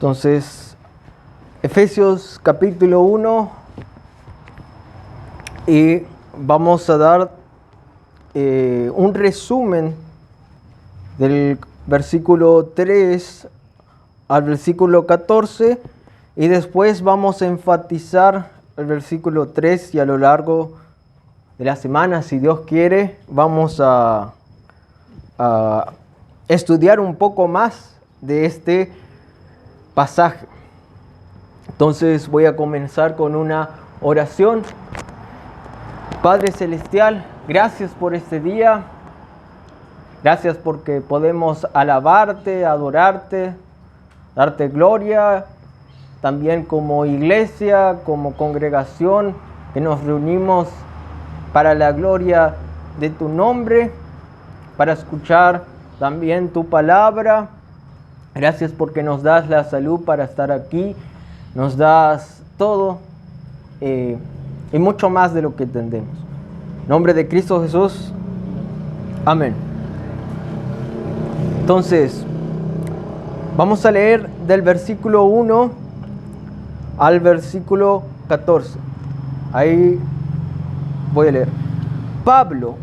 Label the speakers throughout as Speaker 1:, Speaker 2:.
Speaker 1: Entonces, Efesios capítulo 1, y vamos a dar un resumen del versículo 3 al versículo 14, y después vamos a enfatizar el versículo 3 y a lo largo de la semana, si Dios quiere, vamos a estudiar un poco más de este pasaje. Entonces voy a comenzar con una oración. Padre Celestial, gracias por este día. Gracias porque podemos alabarte, adorarte, darte gloria. También como iglesia, como congregación, que nos reunimos para la gloria de tu nombre, para escuchar también tu palabra. Gracias porque nos das la salud para estar aquí, nos das todo y mucho más de lo que entendemos. En nombre de Cristo Jesús, amén. Entonces, vamos a leer del versículo 1 al versículo 14. Ahí voy a leer. Pablo,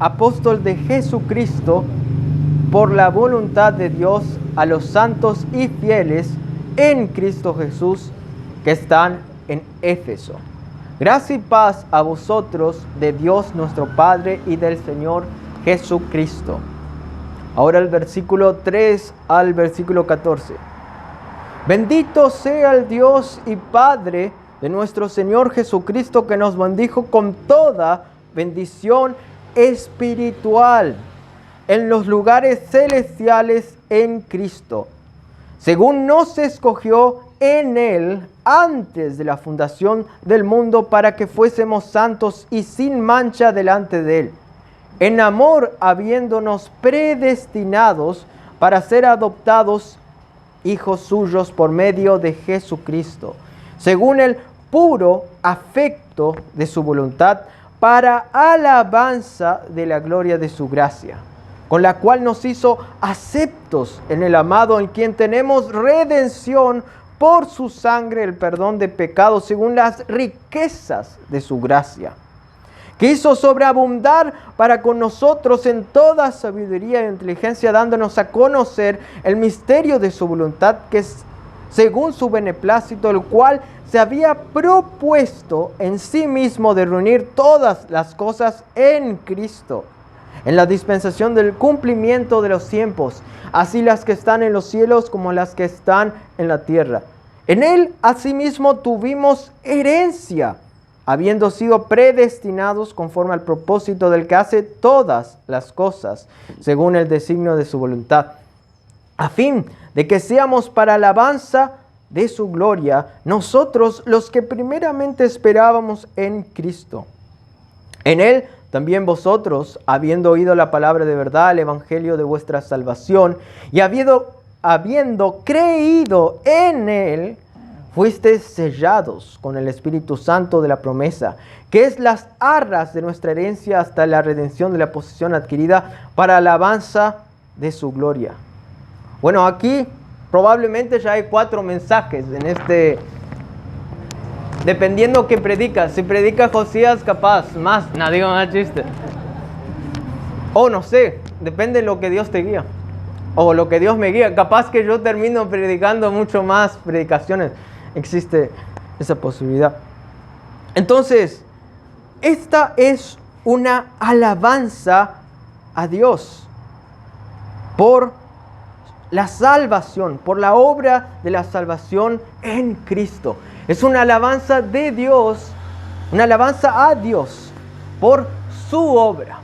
Speaker 1: apóstol de Jesucristo, por la voluntad de Dios, a los santos y fieles en Cristo Jesús que están en Éfeso. Gracia y paz a vosotros de Dios nuestro Padre y del Señor Jesucristo. Ahora el versículo 3 al versículo 14. Bendito sea el Dios y Padre de nuestro Señor Jesucristo, que nos bendijo con toda bendición espiritual en los lugares celestiales en Cristo, según nos escogió en Él antes de la fundación del mundo, para que fuésemos santos y sin mancha delante de Él, en amor habiéndonos predestinados para ser adoptados hijos suyos por medio de Jesucristo, según el puro afecto de su voluntad, para alabanza de la gloria de su gracia, con la cual nos hizo aceptos en el amado, en quien tenemos redención por su sangre, el perdón de pecados, según las riquezas de su gracia, que hizo sobreabundar para con nosotros en toda sabiduría e inteligencia, dándonos a conocer el misterio de su voluntad, que es según su beneplácito, el cual se había propuesto en sí mismo de reunir todas las cosas en Cristo, en la dispensación del cumplimiento de los tiempos, así las que están en los cielos como las que están en la tierra. En Él asimismo tuvimos herencia, habiendo sido predestinados conforme al propósito del que hace todas las cosas, según el designio de su voluntad, a fin de que seamos para alabanza de su gloria, nosotros los que primeramente esperábamos en Cristo. En Él también vosotros, habiendo oído la palabra de verdad, el evangelio de vuestra salvación, y habiendo creído en Él, fuisteis sellados con el Espíritu Santo de la promesa, que es las arras de nuestra herencia hasta la redención de la posesión adquirida para alabanza de su gloria. Bueno, aquí probablemente ya hay 4 mensajes en este, dependiendo que predicas. Si predica Josías, capaz, más, no digo más chiste. O no sé, depende de lo que Dios te guía. O lo que Dios me guía. Capaz que yo termino predicando mucho más predicaciones. Existe esa posibilidad. Entonces, esta es una alabanza a Dios por la salvación, por la obra de la salvación en Cristo. Es una alabanza de Dios, una alabanza a Dios por su obra.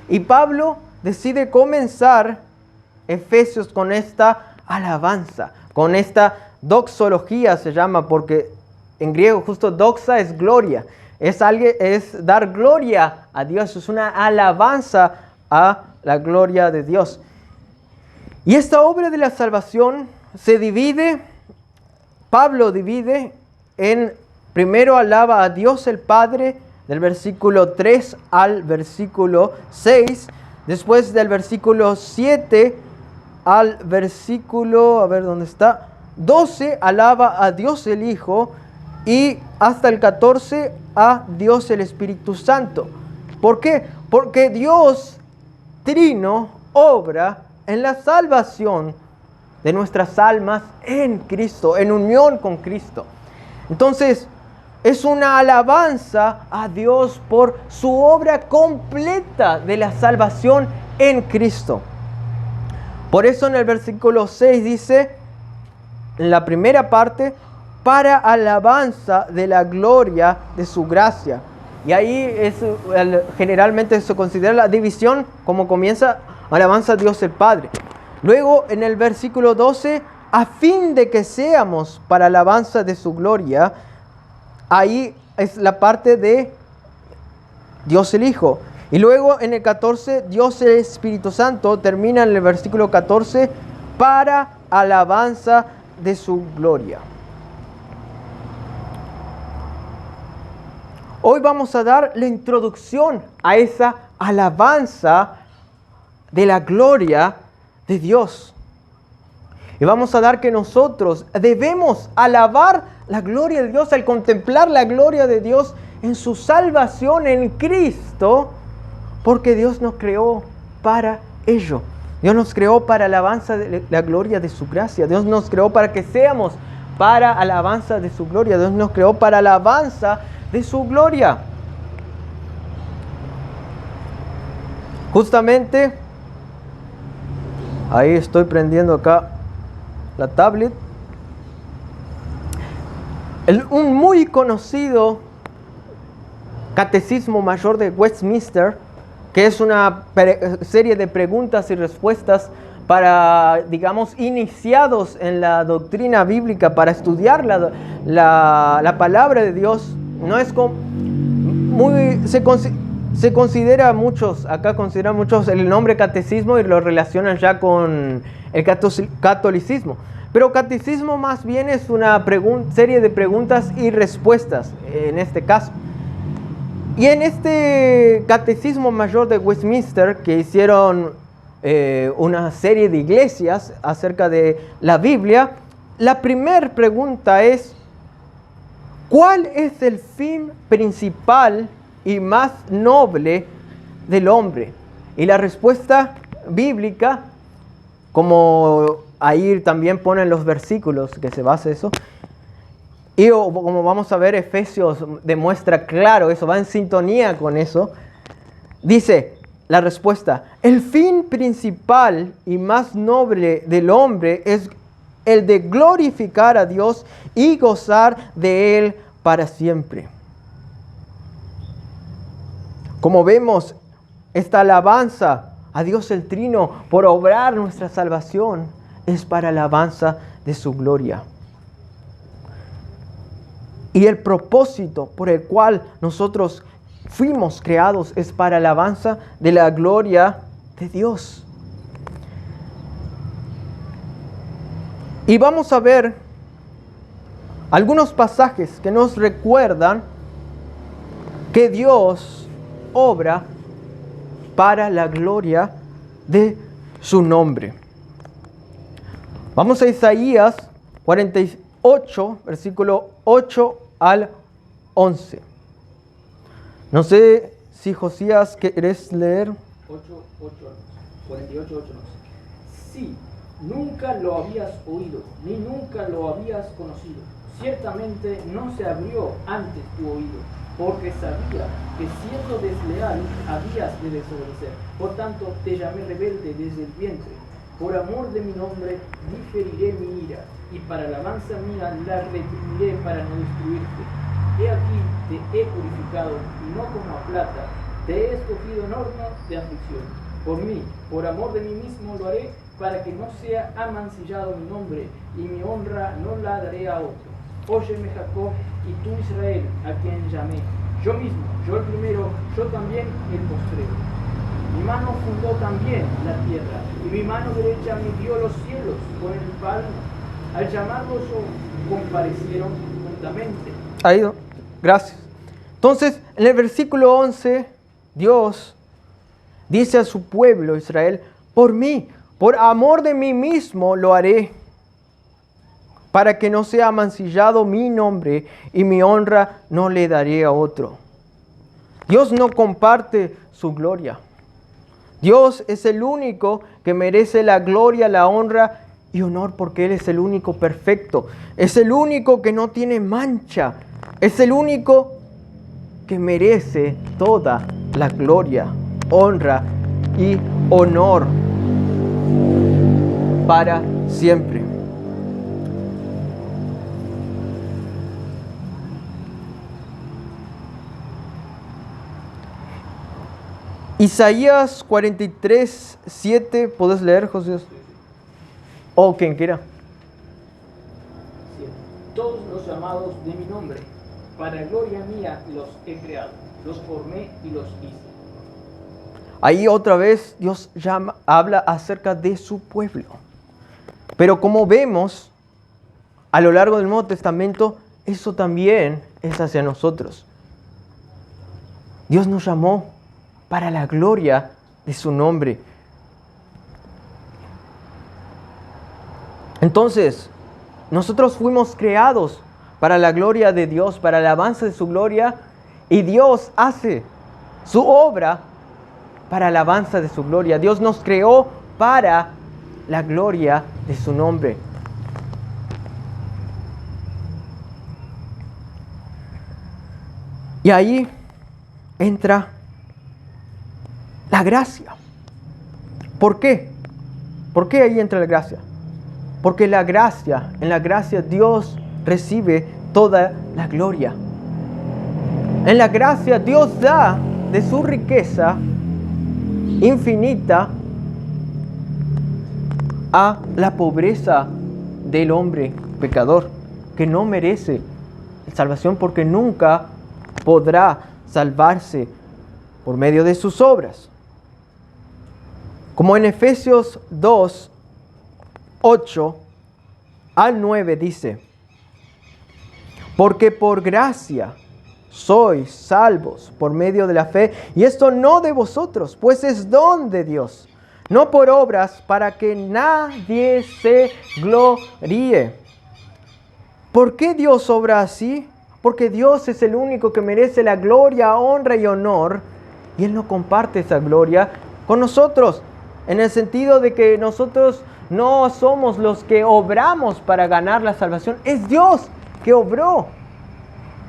Speaker 1: Y Pablo decide comenzar Efesios con esta alabanza, con esta doxología se llama, porque en griego justo doxa es gloria, es dar gloria a Dios, es una alabanza a la gloria de Dios. Y esta obra de la salvación se divide, Pablo divide en, primero alaba a Dios el Padre, del versículo 3 al versículo 6, después del versículo 7 al versículo, a ver dónde está, 12 alaba a Dios el Hijo y hasta el 14 a Dios el Espíritu Santo. ¿Por qué? Porque Dios Trino obra en la salvación de nuestras almas en Cristo, en unión con Cristo. Entonces, es una alabanza a Dios por su obra completa de la salvación en Cristo. Por eso en el versículo 6 dice, en la primera parte, para alabanza de la gloria de su gracia. Y ahí generalmente se considera la división, como comienza alabanza a Dios el Padre. Luego en el versículo 12, a fin de que seamos para alabanza de su gloria, ahí es la parte de Dios el Hijo. Y luego en el 14, Dios el Espíritu Santo, termina en el versículo 14, para alabanza de su gloria. Hoy vamos a dar la introducción a esa alabanza de la gloria de Dios. Y vamos a dar que nosotros debemos alabar la gloria de Dios al contemplar la gloria de Dios en su salvación en Cristo, porque Dios nos creó para ello. Dios nos creó para alabanza de la gloria de su gracia. Dios nos creó para que seamos para alabanza de su gloria. Dios nos creó para alabanza de su gloria. Justamente, ahí estoy prendiendo acá la tablet. Un muy conocido Catecismo Mayor de Westminster, que es una serie de preguntas y respuestas para, digamos, iniciados en la doctrina bíblica, para estudiar la palabra de Dios. No es se considera muchos, acá consideran muchos el nombre catecismo y lo relacionan ya con el catolicismo. Pero catecismo más bien es una serie de preguntas y respuestas en este caso. Y en este Catecismo Mayor de Westminster, que hicieron una serie de iglesias acerca de la Biblia, la primera pregunta es: ¿cuál es el fin principal y más noble del hombre? Y la respuesta bíblica, como ahí también ponen los versículos que se basa eso, y como vamos a ver, Efesios demuestra claro eso, va en sintonía con eso. Dice la respuesta: el fin principal y más noble del hombre es el de glorificar a Dios y gozar de Él para siempre. Como vemos, esta alabanza a Dios el Trino por obrar nuestra salvación es para alabanza de su gloria. Y el propósito por el cual nosotros fuimos creados es para alabanza de la gloria de Dios. Y vamos a ver algunos pasajes que nos recuerdan que Dios obra para la gloria de su nombre. Vamos a Isaías 48, versículo 8 al 11. No sé si Josías querés leer.
Speaker 2: 48, 8. Sí, nunca lo habías oído, ni nunca lo habías conocido. Ciertamente no se abrió antes tu oído, porque sabía que siendo desleal habías de desobedecer. Por tanto te llamé rebelde desde el vientre. Por amor de mi nombre diferiré mi ira, y para alabanza mía la reprimiré para no destruirte. He aquí te he purificado, no como a plata, te he escogido en horno de aflicción. Por mí, por amor de mí mismo lo haré, para que no sea amancillado mi nombre, y mi honra no la daré a otro. Óyeme, Jacob, y tú, Israel, a quien llamé. Yo mismo, yo el primero, yo también el postrero. Mi mano fundó también la tierra, y mi mano derecha midió los cielos con el palmo. Al llamarlos comparecieron juntamente.
Speaker 1: Ahí, gracias. Entonces, en el versículo 11, Dios dice a su pueblo Israel: por mí, por amor de mí mismo lo haré. para que no sea mancillado mi nombre, y mi honra no le daré a otro. Dios no comparte su gloria. Dios es el único que merece la gloria, la honra y honor, porque Él es el único perfecto. Es el único que no tiene mancha. Es el único que merece toda la gloria, honra y honor para siempre. Isaías 43, 7, ¿puedes leer, José? O quien quiera.
Speaker 2: Todos los llamados de mi nombre, para gloria mía los he creado, los formé y los hice.
Speaker 1: Ahí otra vez Dios habla acerca de su pueblo. Pero como vemos a lo largo del Nuevo Testamento, eso también es hacia nosotros. Dios nos llamó para la gloria de su nombre. Entonces, nosotros fuimos creados para la gloria de Dios, para la alabanza de su gloria, y Dios hace su obra para la alabanza de su gloria. Dios nos creó para la gloria de su nombre. Y ahí entra la gracia. ¿Por qué? ¿Por qué ahí entra la gracia? Porque en la gracia Dios recibe toda la gloria. En la gracia Dios da de su riqueza infinita a la pobreza del hombre pecador, que no merece salvación porque nunca podrá salvarse por medio de sus obras. Como en Efesios 2, 8 al 9 dice: porque por gracia sois salvos por medio de la fe, y esto no de vosotros, pues es don de Dios, no por obras, para que nadie se gloríe. ¿Por qué Dios obra así? Porque Dios es el único que merece la gloria, honra y honor, y Él no comparte esa gloria con nosotros, en el sentido de que nosotros no somos los que obramos para ganar la salvación. Es Dios que obró,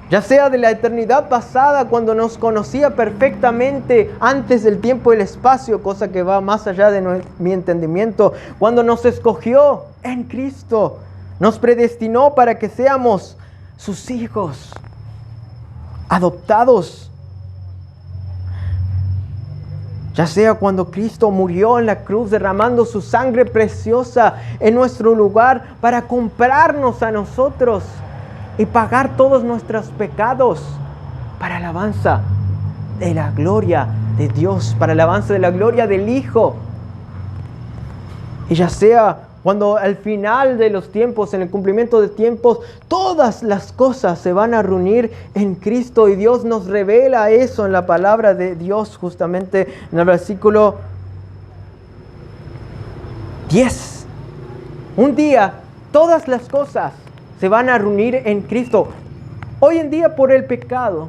Speaker 1: ya sea de la eternidad pasada, cuando nos conocía perfectamente antes del tiempo y el espacio, cosa que va más allá de mi entendimiento, cuando nos escogió en Cristo, nos predestinó para que seamos sus hijos, adoptados. Ya sea cuando Cristo murió en la cruz derramando su sangre preciosa en nuestro lugar para comprarnos a nosotros y pagar todos nuestros pecados para alabanza de la gloria de Dios, para alabanza de la gloria del Hijo. Y ya sea cuando al final de los tiempos, en el cumplimiento de tiempos, todas las cosas se van a reunir en Cristo, y Dios nos revela eso en la palabra de Dios, justamente en el versículo 10. Un día todas las cosas se van a reunir en Cristo. Hoy en día, por el pecado,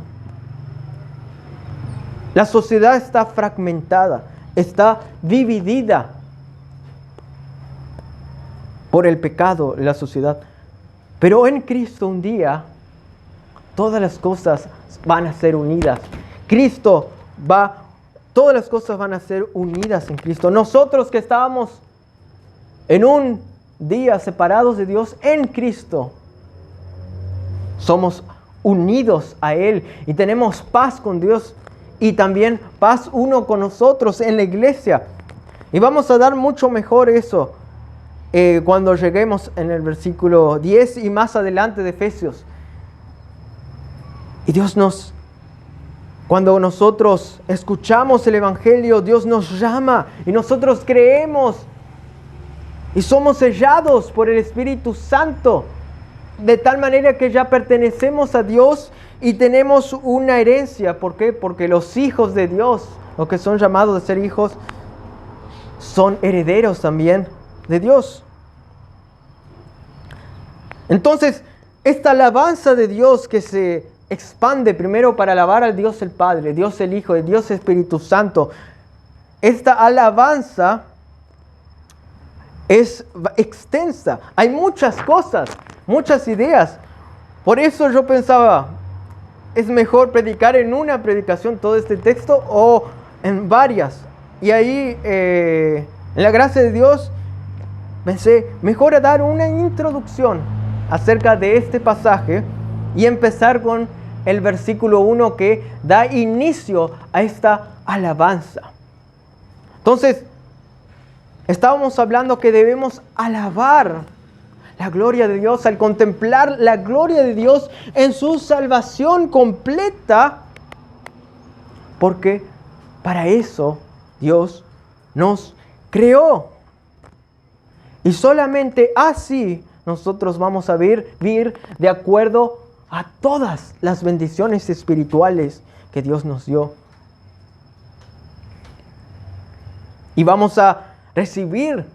Speaker 1: la sociedad está fragmentada, está dividida por el pecado en la sociedad. Pero en Cristo un día todas las cosas van a ser unidas. Todas las cosas van a ser unidas en Cristo. Nosotros que estábamos en un día separados de Dios, en Cristo somos unidos a Él y tenemos paz con Dios y también paz uno con nosotros en la iglesia. Y vamos a dar mucho mejor eso cuando lleguemos en el versículo 10 y más adelante de Efesios. Y cuando nosotros escuchamos el Evangelio, Dios nos llama y nosotros creemos y somos sellados por el Espíritu Santo, de tal manera que ya pertenecemos a Dios y tenemos una herencia. ¿Por qué? Porque los hijos de Dios, los que son llamados a ser hijos, son herederos también de Dios. Entonces, esta alabanza de Dios que se expande primero para alabar al Dios el Padre, Dios el Hijo, el Dios Espíritu Santo, esta alabanza es extensa. Hay muchas cosas, muchas ideas. Por eso yo pensaba, es mejor predicar en una predicación todo este texto o en varias. Y ahí, en la gracia de Dios, pensé, mejor dar una introducción acerca de este pasaje y empezar con el versículo 1 que da inicio a esta alabanza. Entonces, estábamos hablando que debemos alabar la gloria de Dios al contemplar la gloria de Dios en su salvación completa, porque para eso Dios nos creó. Y solamente así nosotros vamos a vivir de acuerdo a todas las bendiciones espirituales que Dios nos dio. Y vamos a recibir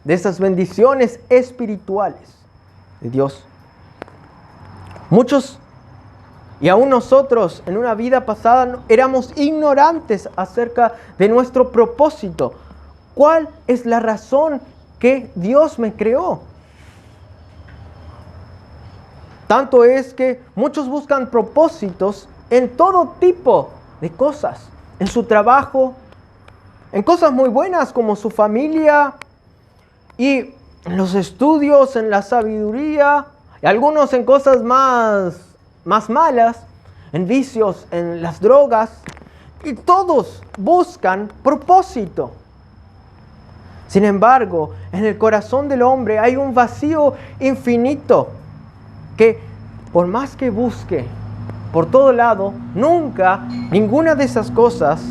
Speaker 1: de esas bendiciones espirituales de Dios. Muchos, y aún nosotros en una vida pasada, éramos ignorantes acerca de nuestro propósito. ¿Cuál es la razón que Dios me creó? Tanto es que muchos buscan propósitos en todo tipo de cosas. En su trabajo, en cosas muy buenas como su familia, y en los estudios, en la sabiduría, y algunos en cosas más malas, en vicios, en las drogas. Y todos buscan propósito. Sin embargo, en el corazón del hombre hay un vacío infinito que por más que busque por todo lado, nunca ninguna de esas cosas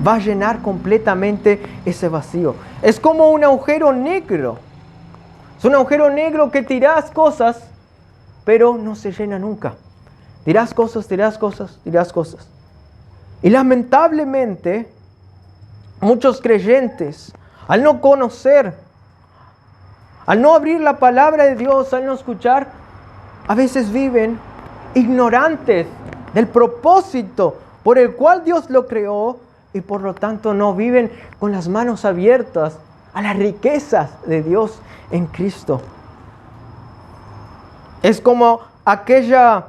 Speaker 1: va a llenar completamente ese vacío. Es como un agujero negro. Es un agujero negro que tirás cosas, pero no se llena nunca. Tirás cosas, tirás cosas, tirás cosas. Y lamentablemente, muchos creyentes, al no conocer, al no abrir la palabra de Dios, al no escuchar, a veces viven ignorantes del propósito por el cual Dios lo creó, y por lo tanto no viven con las manos abiertas a las riquezas de Dios en Cristo. Es como aquella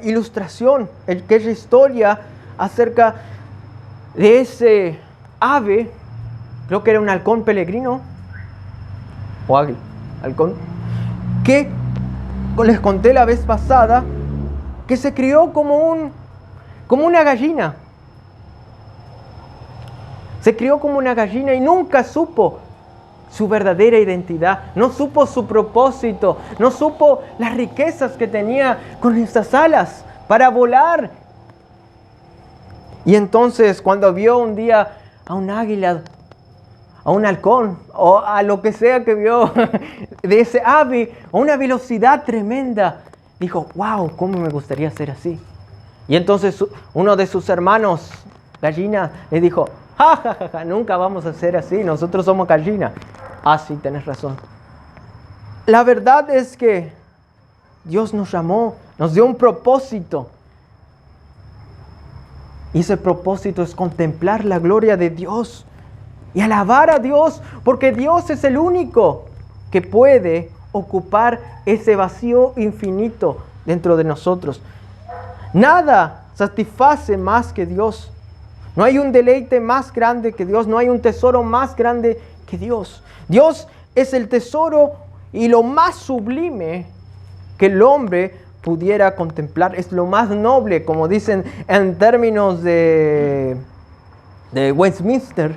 Speaker 1: ilustración, aquella historia acerca de ese ave, creo que era un halcón peregrino, o halcón, que les conté la vez pasada, que se crió como una gallina. Se crió como una gallina y nunca supo su verdadera identidad, no supo su propósito, no supo las riquezas que tenía con estas alas para volar. Y entonces cuando vio un día a un águila, a un halcón o a lo que sea que vio de ese ave a una velocidad tremenda, dijo, wow, ¿cómo me gustaría ser así? Y entonces uno de sus hermanos, gallina, le dijo, ja, ja, ja, ja, nunca vamos a ser así, nosotros somos gallina. Ah, sí, tenés razón. La verdad es que Dios nos llamó, nos dio un propósito. Y ese propósito es contemplar la gloria de Dios y alabar a Dios, porque Dios es el único que puede ocupar ese vacío infinito dentro de nosotros. Nada satisface más que Dios. No hay un deleite más grande que Dios. No hay un tesoro más grande que Dios. Dios es el tesoro y lo más sublime que el hombre pudiera contemplar. Es lo más noble, como dicen en términos de Westminster.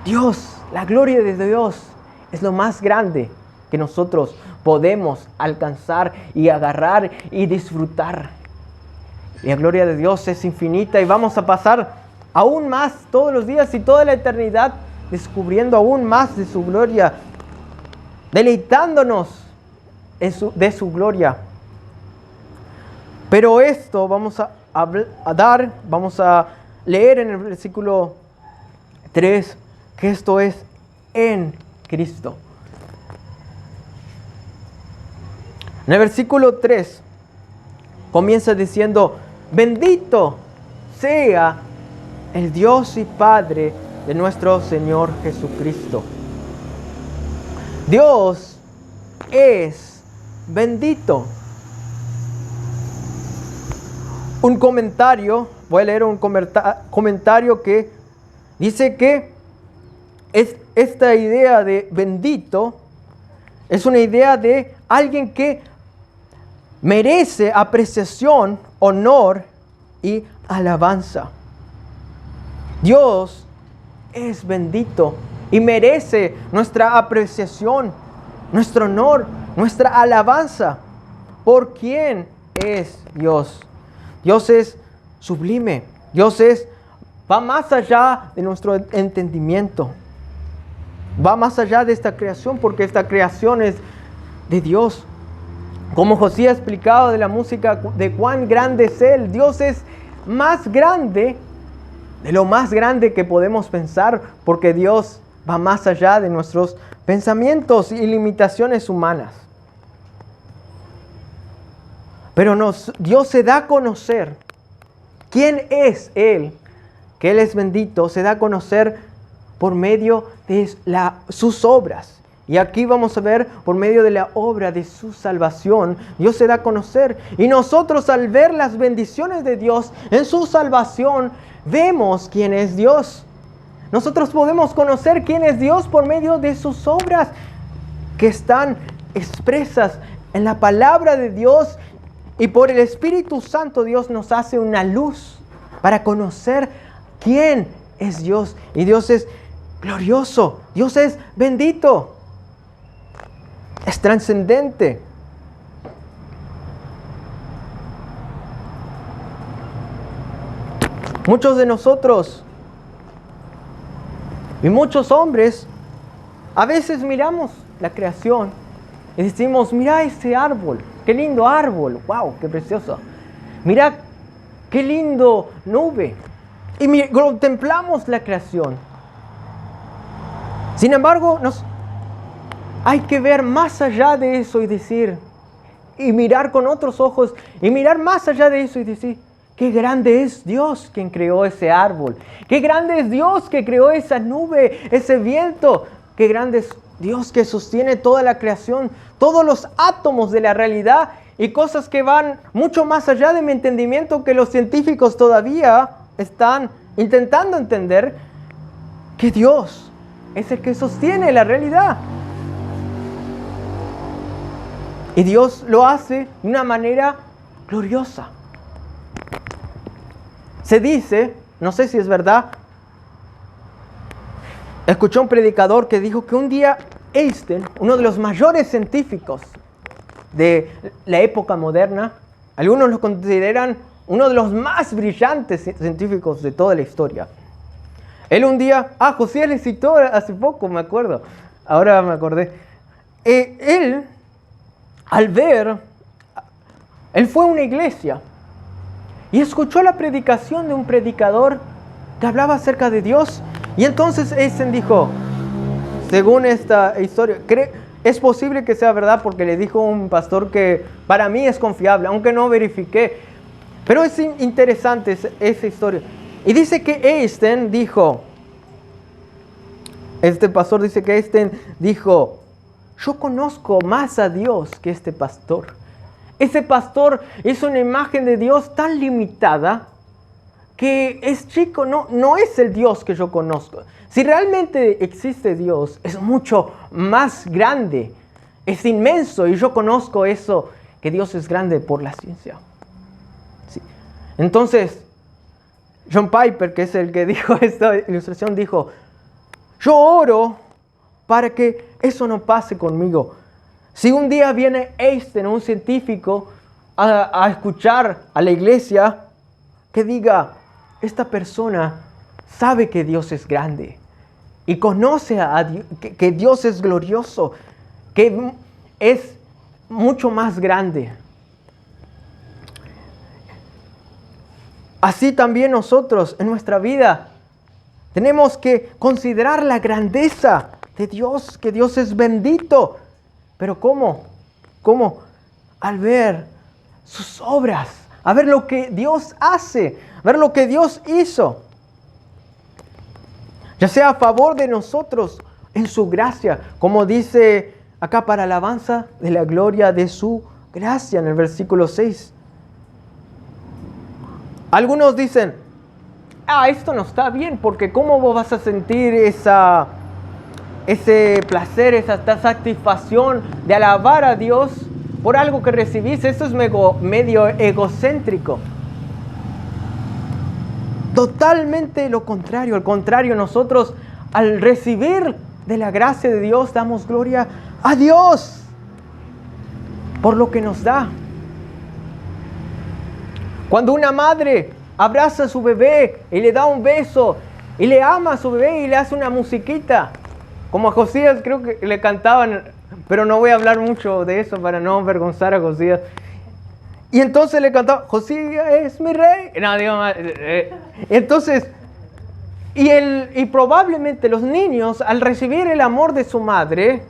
Speaker 1: Dios, la gloria de Dios, es lo más grande que nosotros podemos alcanzar y agarrar y disfrutar. Y la gloria de Dios es infinita y vamos a pasar aún más todos los días y toda la eternidad descubriendo aún más de su gloria, deleitándonos de su gloria. Pero esto vamos vamos a leer en el versículo 3, que esto es en Cristo. En el versículo 3 comienza diciendo, bendito sea el Dios y Padre de nuestro Señor Jesucristo. Dios es bendito. Un comentario, voy a leer un comentario que dice que esta idea de bendito es una idea de alguien que merece apreciación, honor y alabanza. Dios es bendito y merece nuestra apreciación, nuestro honor, nuestra alabanza. ¿Por quién es Dios? Dios es sublime. Dios va más allá de nuestro entendimiento. Va más allá de esta creación, porque esta creación es de Dios. Como José ha explicado de la música, de cuán grande es Él. Dios es más grande de lo más grande que podemos pensar, porque Dios va más allá de nuestros pensamientos y limitaciones humanas. Pero Dios se da a conocer quién es Él, que Él es bendito, se da a conocer por medio de sus obras. Y aquí vamos a ver, por medio de la obra de su salvación, Dios se da a conocer. Y nosotros, al ver las bendiciones de Dios en su salvación, vemos quién es Dios. Nosotros podemos conocer quién es Dios por medio de sus obras que están expresas en la palabra de Dios. Y por el Espíritu Santo Dios nos hace una luz para conocer quién es Dios. Y Dios es glorioso, Dios es bendito, es trascendente. Muchos de nosotros y muchos hombres a veces miramos la creación y decimos, mira ese árbol, qué lindo árbol, wow, qué precioso. Mira qué lindo nube. Y contemplamos la creación. Sin embargo, hay que ver más allá de eso y decir, y mirar con otros ojos, y mirar más allá de eso y decir, qué grande es Dios quien creó ese árbol. Qué grande es Dios que creó esa nube, ese viento. Qué grande es Dios que sostiene toda la creación, todos los átomos de la realidad y cosas que van mucho más allá de mi entendimiento, que los científicos todavía están intentando entender, que Dios es el que sostiene la realidad. Y Dios lo hace de una manera gloriosa. Se dice, no sé si es verdad, escuché un predicador que dijo que un día Einstein, uno de los mayores científicos de la época moderna, algunos lo consideran uno de los más brillantes científicos de toda la historia. Él un día, José le citó hace poco, me acuerdo, ahora me acordé. Él fue a una iglesia y escuchó la predicación de un predicador que hablaba acerca de Dios. Y entonces Einstein dijo, según esta historia, es posible que sea verdad porque le dijo un pastor que para mí es confiable, aunque no verifiqué. Pero es interesante esa historia. Y dice que Einstein dijo, este pastor dice que Einstein dijo, yo conozco más a Dios que este pastor. Ese pastor es una imagen de Dios tan limitada que es chico, no es el Dios que yo conozco. Si realmente existe Dios, es mucho más grande, es inmenso, y yo conozco eso, que Dios es grande por la ciencia. Sí. Entonces, John Piper, que es el que dijo esta ilustración, dijo, yo oro para que eso no pase conmigo. Si un día viene Einstein, un científico, a escuchar a la iglesia, que diga, esta persona sabe que Dios es grande y conoce a Dios, que Dios es glorioso, que es mucho más grande. Así también nosotros en nuestra vida tenemos que considerar la grandeza de Dios, que Dios es bendito. Pero ¿cómo? al ver sus obras, a ver lo que Dios hace, a ver lo que Dios hizo. Ya sea a favor de nosotros en su gracia, como dice acá, para alabanza de la gloria de su gracia en el versículo 6. Algunos dicen, esto no está bien, porque ¿cómo vos vas a sentir ese placer, esa satisfacción de alabar a Dios por algo que recibís? Eso es medio egocéntrico. Totalmente lo contrario. Al contrario, nosotros al recibir de la gracia de Dios damos gloria a Dios por lo que nos da. Cuando una madre abraza a su bebé y le da un beso y le ama a su bebé y le hace una musiquita, como a Josías creo que le cantaban, pero no voy a hablar mucho de eso para no avergonzar a Josías. Y entonces le cantaba, Josías es mi rey. No, digo más. Entonces, y probablemente los niños al recibir el amor de su madre,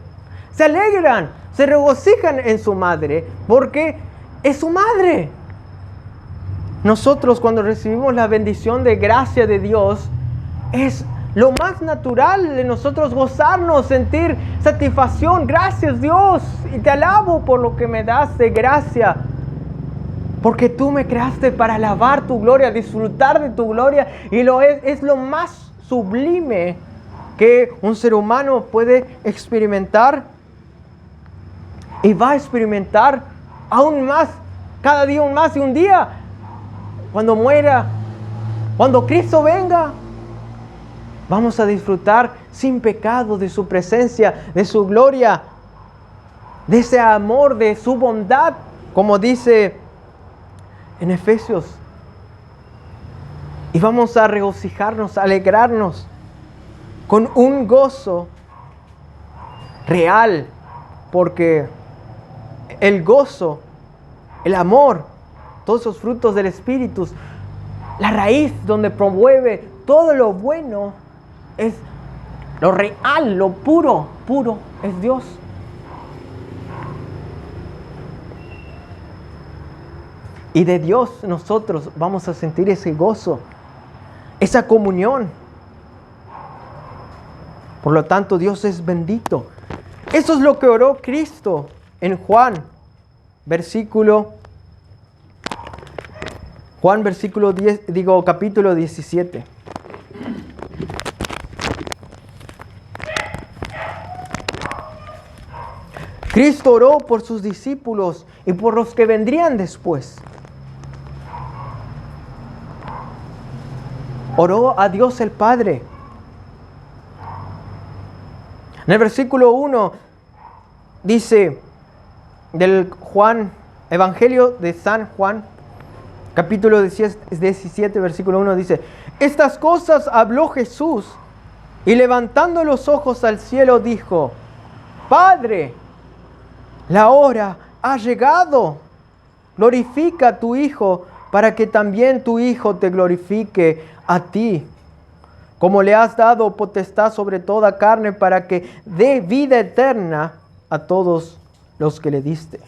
Speaker 1: se alegran, se regocijan en su madre, porque es su madre. Nosotros cuando recibimos la bendición de gracia de Dios, es lo más natural de nosotros gozarnos, sentir satisfacción. Gracias Dios, y te alabo por lo que me das de gracia. Porque tú me creaste para alabar tu gloria, disfrutar de tu gloria. Y es lo más sublime que un ser humano puede experimentar. Y va a experimentar aún más, cada día aún más. Y un día, cuando muera, cuando Cristo venga, vamos a disfrutar sin pecado de su presencia, de su gloria, de ese amor, de su bondad, como dice en Efesios. Y vamos a regocijarnos, a alegrarnos con un gozo real, porque el gozo, el amor, todos esos frutos del Espíritu, la raíz donde promueve todo lo bueno, es lo real, lo puro es Dios. Y de Dios nosotros vamos a sentir ese gozo, esa comunión. Por lo tanto, Dios es bendito. Eso es lo que oró Cristo en Juan, capítulo 17. Cristo oró por sus discípulos y por los que vendrían después. Oró a Dios el Padre. En el versículo 1 dice del Evangelio de San Juan, capítulo 17, versículo 1 dice: estas cosas habló Jesús y levantando los ojos al cielo dijo: Padre, la hora ha llegado. Glorifica a tu Hijo para que también tu Hijo te glorifique a ti, como le has dado potestad sobre toda carne para que dé vida eterna a todos los que le diste.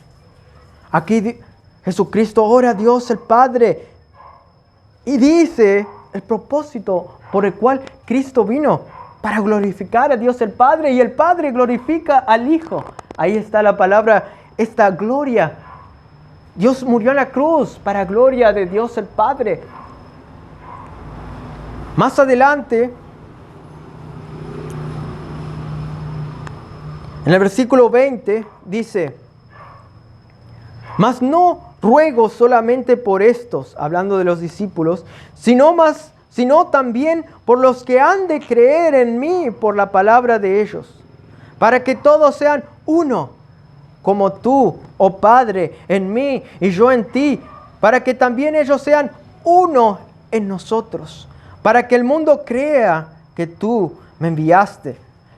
Speaker 1: Aquí Jesucristo ora a Dios el Padre y dice el propósito por el cual Cristo vino, para glorificar a Dios el Padre, y el Padre glorifica al Hijo. Ahí está la palabra, esta gloria. Dios murió en la cruz para gloria de Dios el Padre. Más adelante, en el versículo 20, dice: mas no ruego solamente por estos, hablando de los discípulos, sino también por los que han de creer en mí por la palabra de ellos, para que todos sean uno, como tú, oh Padre, en mí y yo en ti, para que también ellos sean uno en nosotros, para que el mundo crea que tú me enviaste.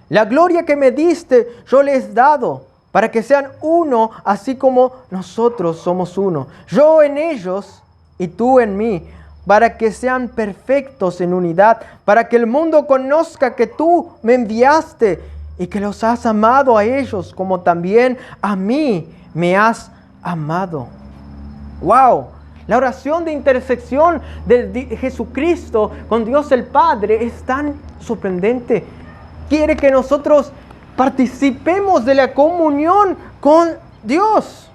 Speaker 1: La gloria que me diste yo les he dado, para que sean uno, así como nosotros somos uno. Yo en ellos y tú en mí, para que sean perfectos en unidad, para que el mundo conozca que tú me enviaste y que los has amado a ellos, como también a mí me has amado. ¡Wow! La oración de intersección de Jesucristo con Dios el Padre es tan sorprendente. Quiere que nosotros participemos de la comunión con Dios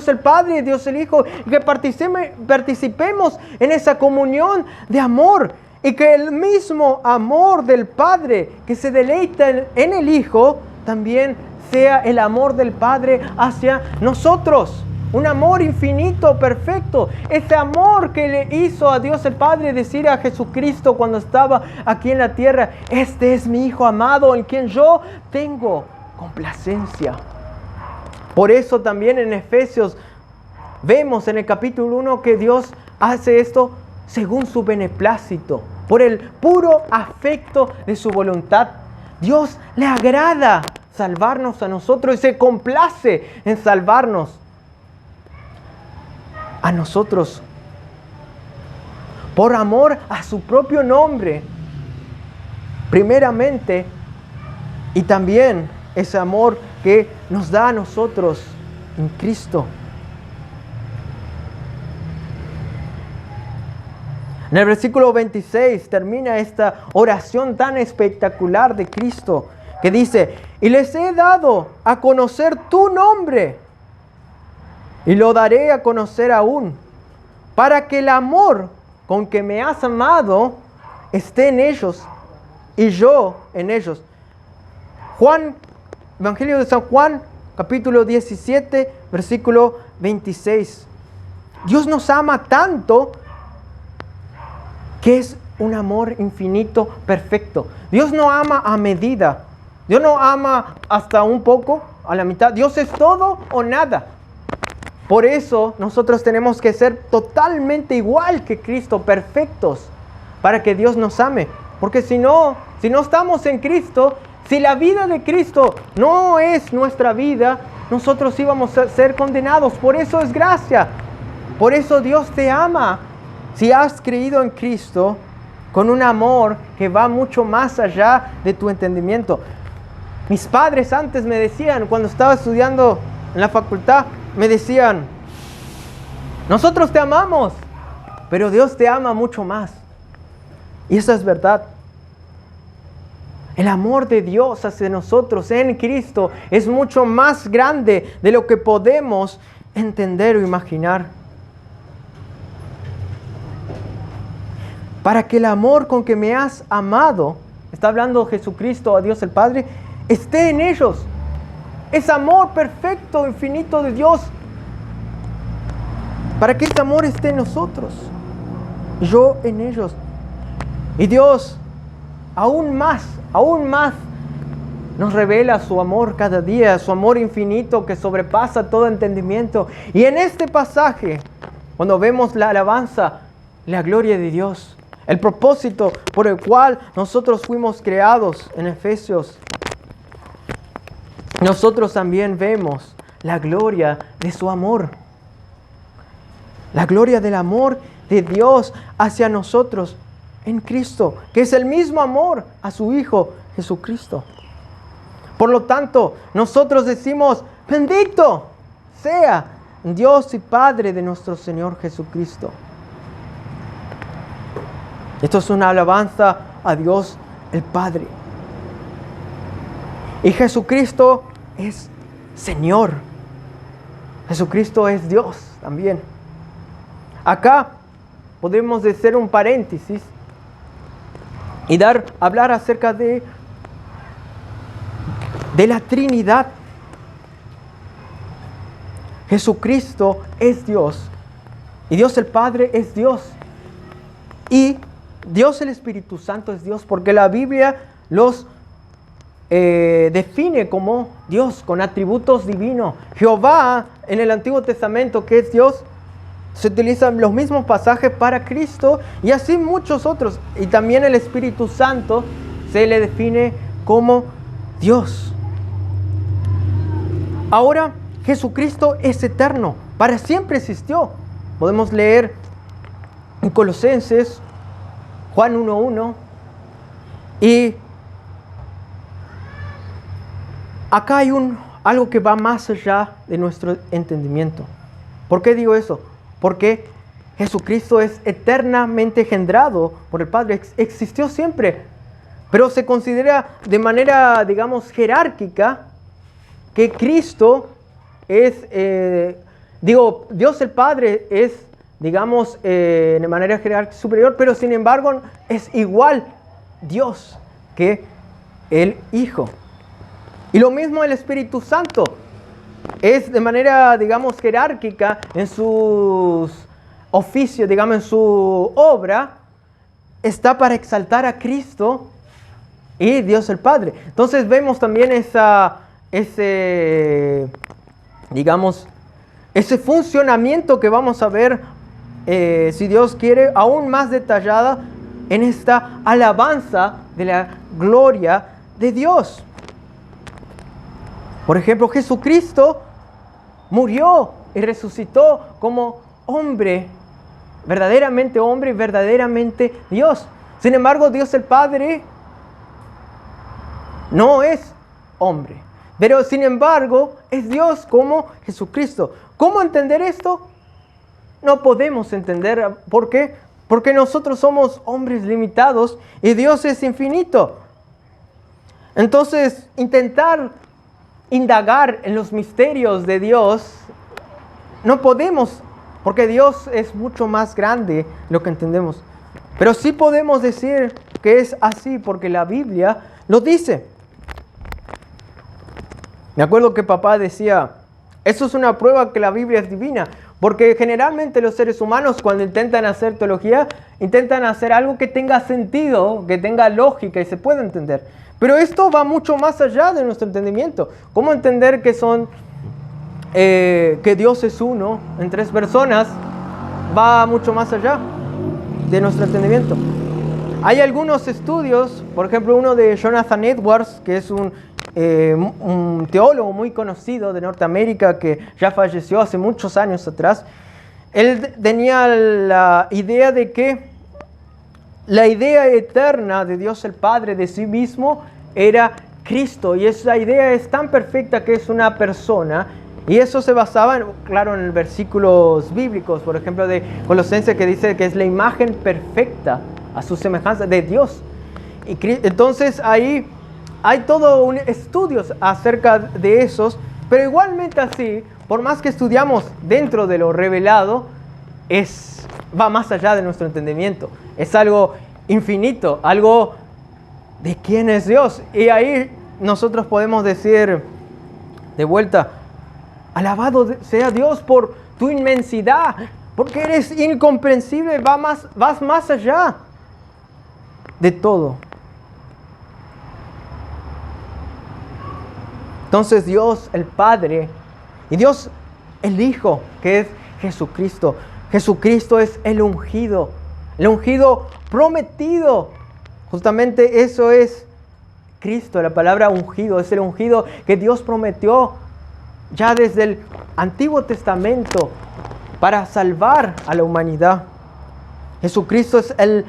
Speaker 1: el Padre y Dios el Hijo, y que participemos en esa comunión de amor, y que el mismo amor del Padre que se deleita en el Hijo también sea el amor del Padre hacia nosotros. Un amor infinito, perfecto. Ese amor que le hizo a Dios el Padre decir a Jesucristo cuando estaba aquí en la tierra: este es mi Hijo amado en quien yo tengo complacencia. Por eso también en Efesios vemos en el capítulo 1 que Dios hace esto según su beneplácito, por el puro afecto de su voluntad. Dios le agrada salvarnos a nosotros y se complace en salvarnos a nosotros por amor a su propio nombre, primeramente, y también ese amor que nos da a nosotros en Cristo. En el versículo 26 termina esta oración tan espectacular de Cristo, que dice: y les he dado a conocer tu nombre, y lo daré a conocer aún, para que el amor con que me has amado esté en ellos y yo en ellos. Evangelio de San Juan, capítulo 17, versículo 26. Dios nos ama tanto que es un amor infinito, perfecto. Dios no ama a medida. Dios no ama hasta un poco, a la mitad. Dios es todo o nada. Por eso nosotros tenemos que ser totalmente igual que Cristo, perfectos, para que Dios nos ame. Porque si no estamos en Cristo, si la vida de Cristo no es nuestra vida, nosotros íbamos a ser condenados. Por eso es gracia. Por eso Dios te ama. Si has creído en Cristo, con un amor que va mucho más allá de tu entendimiento. Mis padres antes me decían, cuando estaba estudiando en la facultad, me decían: nosotros te amamos, pero Dios te ama mucho más. Y esa es verdad. El amor de Dios hacia nosotros en Cristo es mucho más grande de lo que podemos entender o imaginar. Para que el amor con que me has amado, está hablando Jesucristo a Dios el Padre, esté en ellos. Es amor perfecto, infinito de Dios. Para que ese amor esté en nosotros, yo en ellos. Y Dios aún más nos revela su amor cada día, su amor infinito que sobrepasa todo entendimiento. Y en este pasaje, cuando vemos la alabanza, la gloria de Dios, el propósito por el cual nosotros fuimos creados en Efesios, nosotros también vemos la gloria de su amor. La gloria del amor de Dios hacia nosotros en Cristo, que es el mismo amor a su Hijo Jesucristo. Por lo tanto, nosotros decimos: bendito sea Dios y Padre de nuestro Señor Jesucristo. Esto es una alabanza a Dios el Padre. Y Jesucristo es Señor. Jesucristo es Dios también. Acá podemos hacer un paréntesis y hablar acerca de la Trinidad. Jesucristo es Dios y Dios el Padre es Dios y Dios el Espíritu Santo es Dios, porque la Biblia los define como Dios con atributos divinos. Jehová en el Antiguo Testamento, que es Dios, se utilizan los mismos pasajes para Cristo y así muchos otros. Y también el Espíritu Santo se le define como Dios. Ahora, Jesucristo es eterno, para siempre existió. Podemos leer en Colosenses, Juan 1:1, y acá hay algo que va más allá de nuestro entendimiento. ¿Por qué digo eso? Porque Jesucristo es eternamente engendrado por el Padre, existió siempre, pero se considera de manera, digamos, jerárquica que Cristo es, Dios el Padre es, digamos, de manera jerárquica superior, pero sin embargo es igual Dios que el Hijo. Y lo mismo el Espíritu Santo. Es de manera, digamos, jerárquica en sus oficios, digamos, en su obra, está para exaltar a Cristo y Dios el Padre. Entonces vemos también ese funcionamiento que vamos a ver, si Dios quiere, aún más detallada en esta alabanza de la gloria de Dios. Por ejemplo, Jesucristo murió y resucitó como hombre y verdaderamente Dios. Sin embargo, Dios el Padre no es hombre, pero sin embargo es Dios como Jesucristo. ¿Cómo entender esto? No podemos entender. ¿Por qué? Porque nosotros somos hombres limitados y Dios es infinito. Entonces, intentar indagar en los misterios de Dios, no podemos, porque Dios es mucho más grande de lo que entendemos. Pero sí podemos decir que es así porque la Biblia lo dice. Me acuerdo que papá decía, eso es una prueba que la Biblia es divina, porque generalmente los seres humanos cuando intentan hacer teología, intentan hacer algo que tenga sentido, que tenga lógica y se pueda entender. Pero esto va mucho más allá de nuestro entendimiento. ¿Cómo entender que Dios es uno en tres personas? Va mucho más allá de nuestro entendimiento. Hay algunos estudios, por ejemplo uno de Jonathan Edwards, que es un teólogo muy conocido de Norteamérica que ya falleció hace muchos años atrás. Él tenía la idea de que la idea eterna de Dios el Padre de sí mismo era Cristo, y esa idea es tan perfecta que es una persona, y eso se basaba, claro, en versículos bíblicos, por ejemplo de Colosenses, que dice que es la imagen perfecta a su semejanza de Dios. Y entonces ahí hay todo un estudios acerca de esos, pero igualmente así, por más que estudiamos dentro de lo revelado, va más allá de nuestro entendimiento. Es algo infinito, algo de quién es Dios. Y ahí nosotros podemos decir de vuelta, alabado sea Dios por tu inmensidad, porque eres incomprensible, vas más allá de todo. Entonces Dios el Padre y Dios el Hijo, que es Jesucristo. Jesucristo es el ungido prometido. Justamente eso es Cristo, la palabra ungido, es el ungido que Dios prometió ya desde el Antiguo Testamento para salvar a la humanidad. Jesucristo es el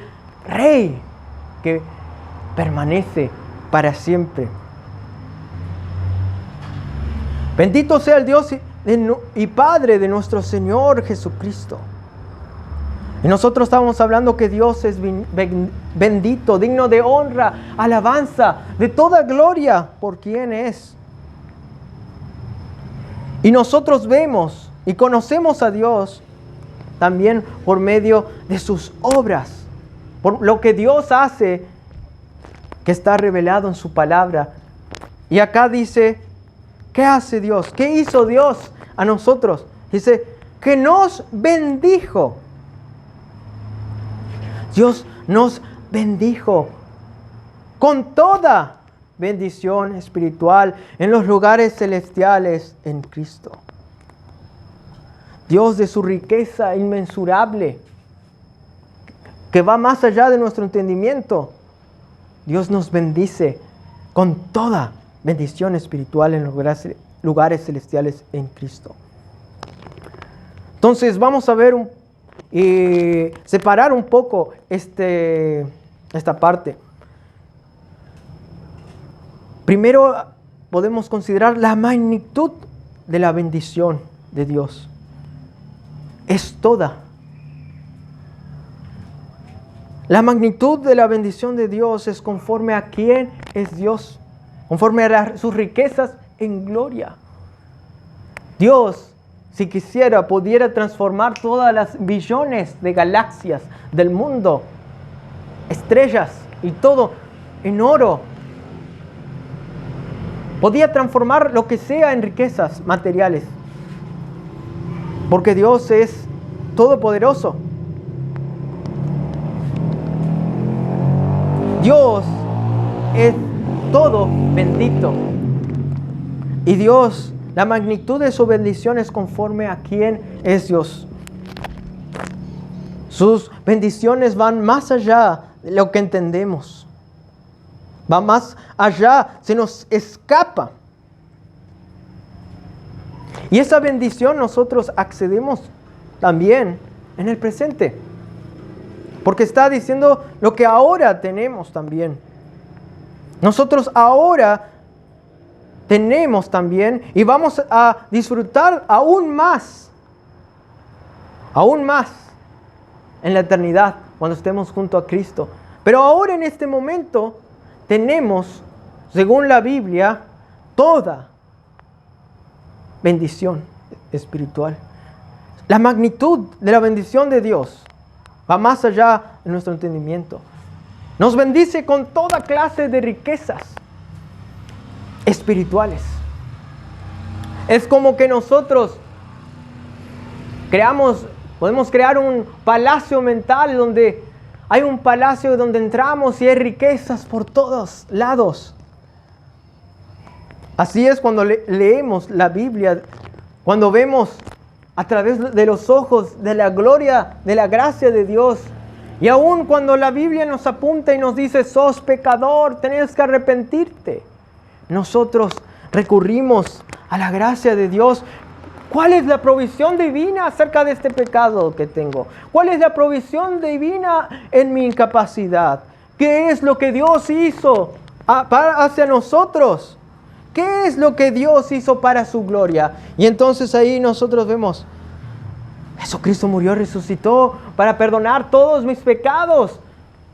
Speaker 1: Rey que permanece para siempre. Bendito sea el Dios y Padre de nuestro Señor Jesucristo. Y nosotros estamos hablando que Dios es bendito, digno de honra, alabanza, de toda gloria por quien es. Y nosotros vemos y conocemos a Dios también por medio de sus obras, por lo que Dios hace, que está revelado en su palabra. Y acá dice, ¿qué hace Dios? ¿Qué hizo Dios a nosotros? Dice, que nos bendijo. Dios nos bendijo con toda bendición espiritual en los lugares celestiales en Cristo. Dios, de su riqueza inmensurable, que va más allá de nuestro entendimiento, Dios nos bendice con toda bendición espiritual en los lugares celestiales en Cristo. Entonces vamos a ver y separar un poco esta parte. Primero podemos considerar la magnitud de la bendición de Dios. es toda. La magnitud de la bendición de Dios es conforme a quién es Dios, conforme a sus riquezas en gloria. Dios, si quisiera, pudiera transformar todas las billones de galaxias del mundo, estrellas y todo en oro. Podía transformar lo que sea en riquezas materiales, porque Dios es todopoderoso. Dios es todo bendito. Y Dios, la magnitud de su bendición es conforme a quién es Dios. Sus bendiciones van más allá de lo que entendemos. Va más allá, se nos escapa. Y esa bendición nosotros accedemos también en el presente. Porque está diciendo lo que ahora tenemos también. Nosotros ahora tenemos también y vamos a disfrutar aún más en la eternidad cuando estemos junto a Cristo. Pero ahora en este momento tenemos, según la Biblia, toda bendición espiritual. La magnitud de la bendición de Dios va más allá de nuestro entendimiento. Nos bendice con toda clase de riquezas espirituales. Es como que nosotros podemos crear un palacio mental donde hay un palacio donde entramos y hay riquezas por todos lados. Así es cuando leemos la Biblia, cuando vemos a través de los ojos de la gloria, de la gracia de Dios. Y aun cuando la Biblia nos apunta y nos dice, sos pecador, tenés que arrepentirte, nosotros recurrimos a la gracia de Dios. ¿Cuál es la provisión divina acerca de este pecado que tengo? ¿Cuál es la provisión divina en mi incapacidad? ¿Qué es lo que Dios hizo hacia nosotros? ¿Qué es lo que Dios hizo para su gloria? Y entonces ahí nosotros vemos, Jesucristo murió, resucitó para perdonar todos mis pecados,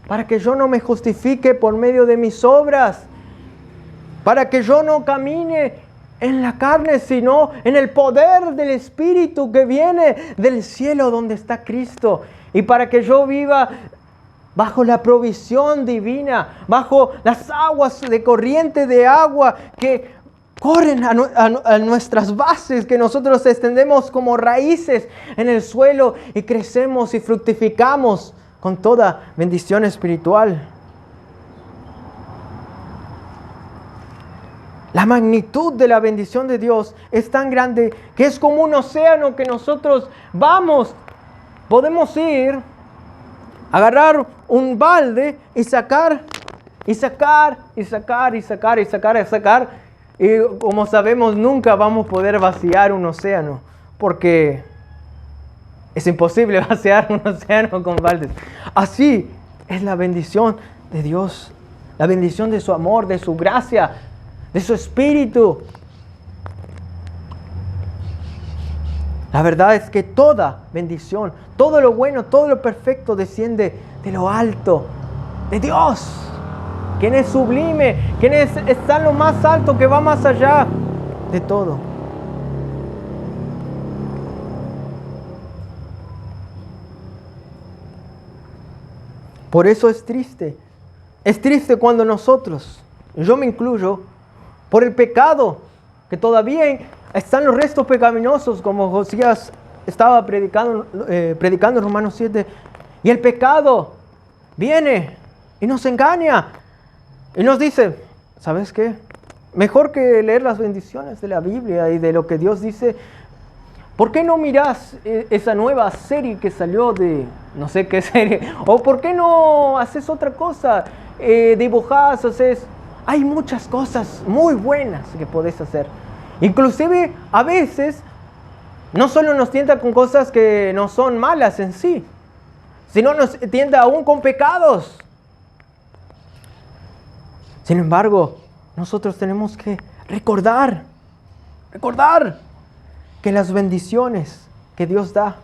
Speaker 1: para que yo no me justifique por medio de mis obras, para que yo no camine en la carne, sino en el poder del Espíritu que viene del cielo donde está Cristo, y para que yo viva bajo la provisión divina, bajo las aguas de corriente de agua que corren a nuestras bases, que nosotros extendemos como raíces en el suelo y crecemos y fructificamos con toda bendición espiritual. La magnitud de la bendición de Dios es tan grande que es como un océano que nosotros podemos ir, agarrar un balde y sacar. Y como sabemos, nunca vamos a poder vaciar un océano, porque es imposible vaciar un océano con baldes. Así es la bendición de Dios, la bendición de su amor, de su gracia, de su Espíritu. La verdad es que toda bendición, todo lo bueno, todo lo perfecto desciende de lo alto, de Dios, quien es sublime, quien está en lo más alto, que va más allá de todo. Por eso es triste cuando nosotros, yo me incluyo, por el pecado, que todavía están los restos pecaminosos, como Josías estaba predicando en Romanos 7, y el pecado viene y nos engaña y nos dice, ¿sabes qué? Mejor que leer las bendiciones de la Biblia y de lo que Dios dice, ¿por qué no mirás esa nueva serie que salió de no sé qué serie? ¿O por qué no haces otra cosa? Dibujás, haces... Hay muchas cosas muy buenas que podés hacer. Inclusive a veces no solo nos tienta con cosas que no son malas en sí, sino nos tienta aún con pecados. Sin embargo, nosotros tenemos que recordar que las bendiciones que Dios da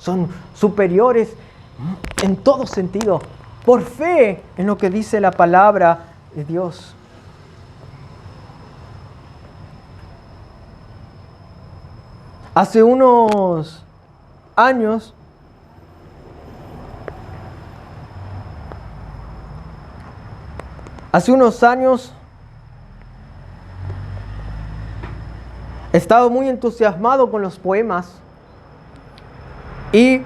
Speaker 1: son superiores en todo sentido, por fe en lo que dice la palabra de Dios. Hace unos años, he estado muy entusiasmado con los poemas y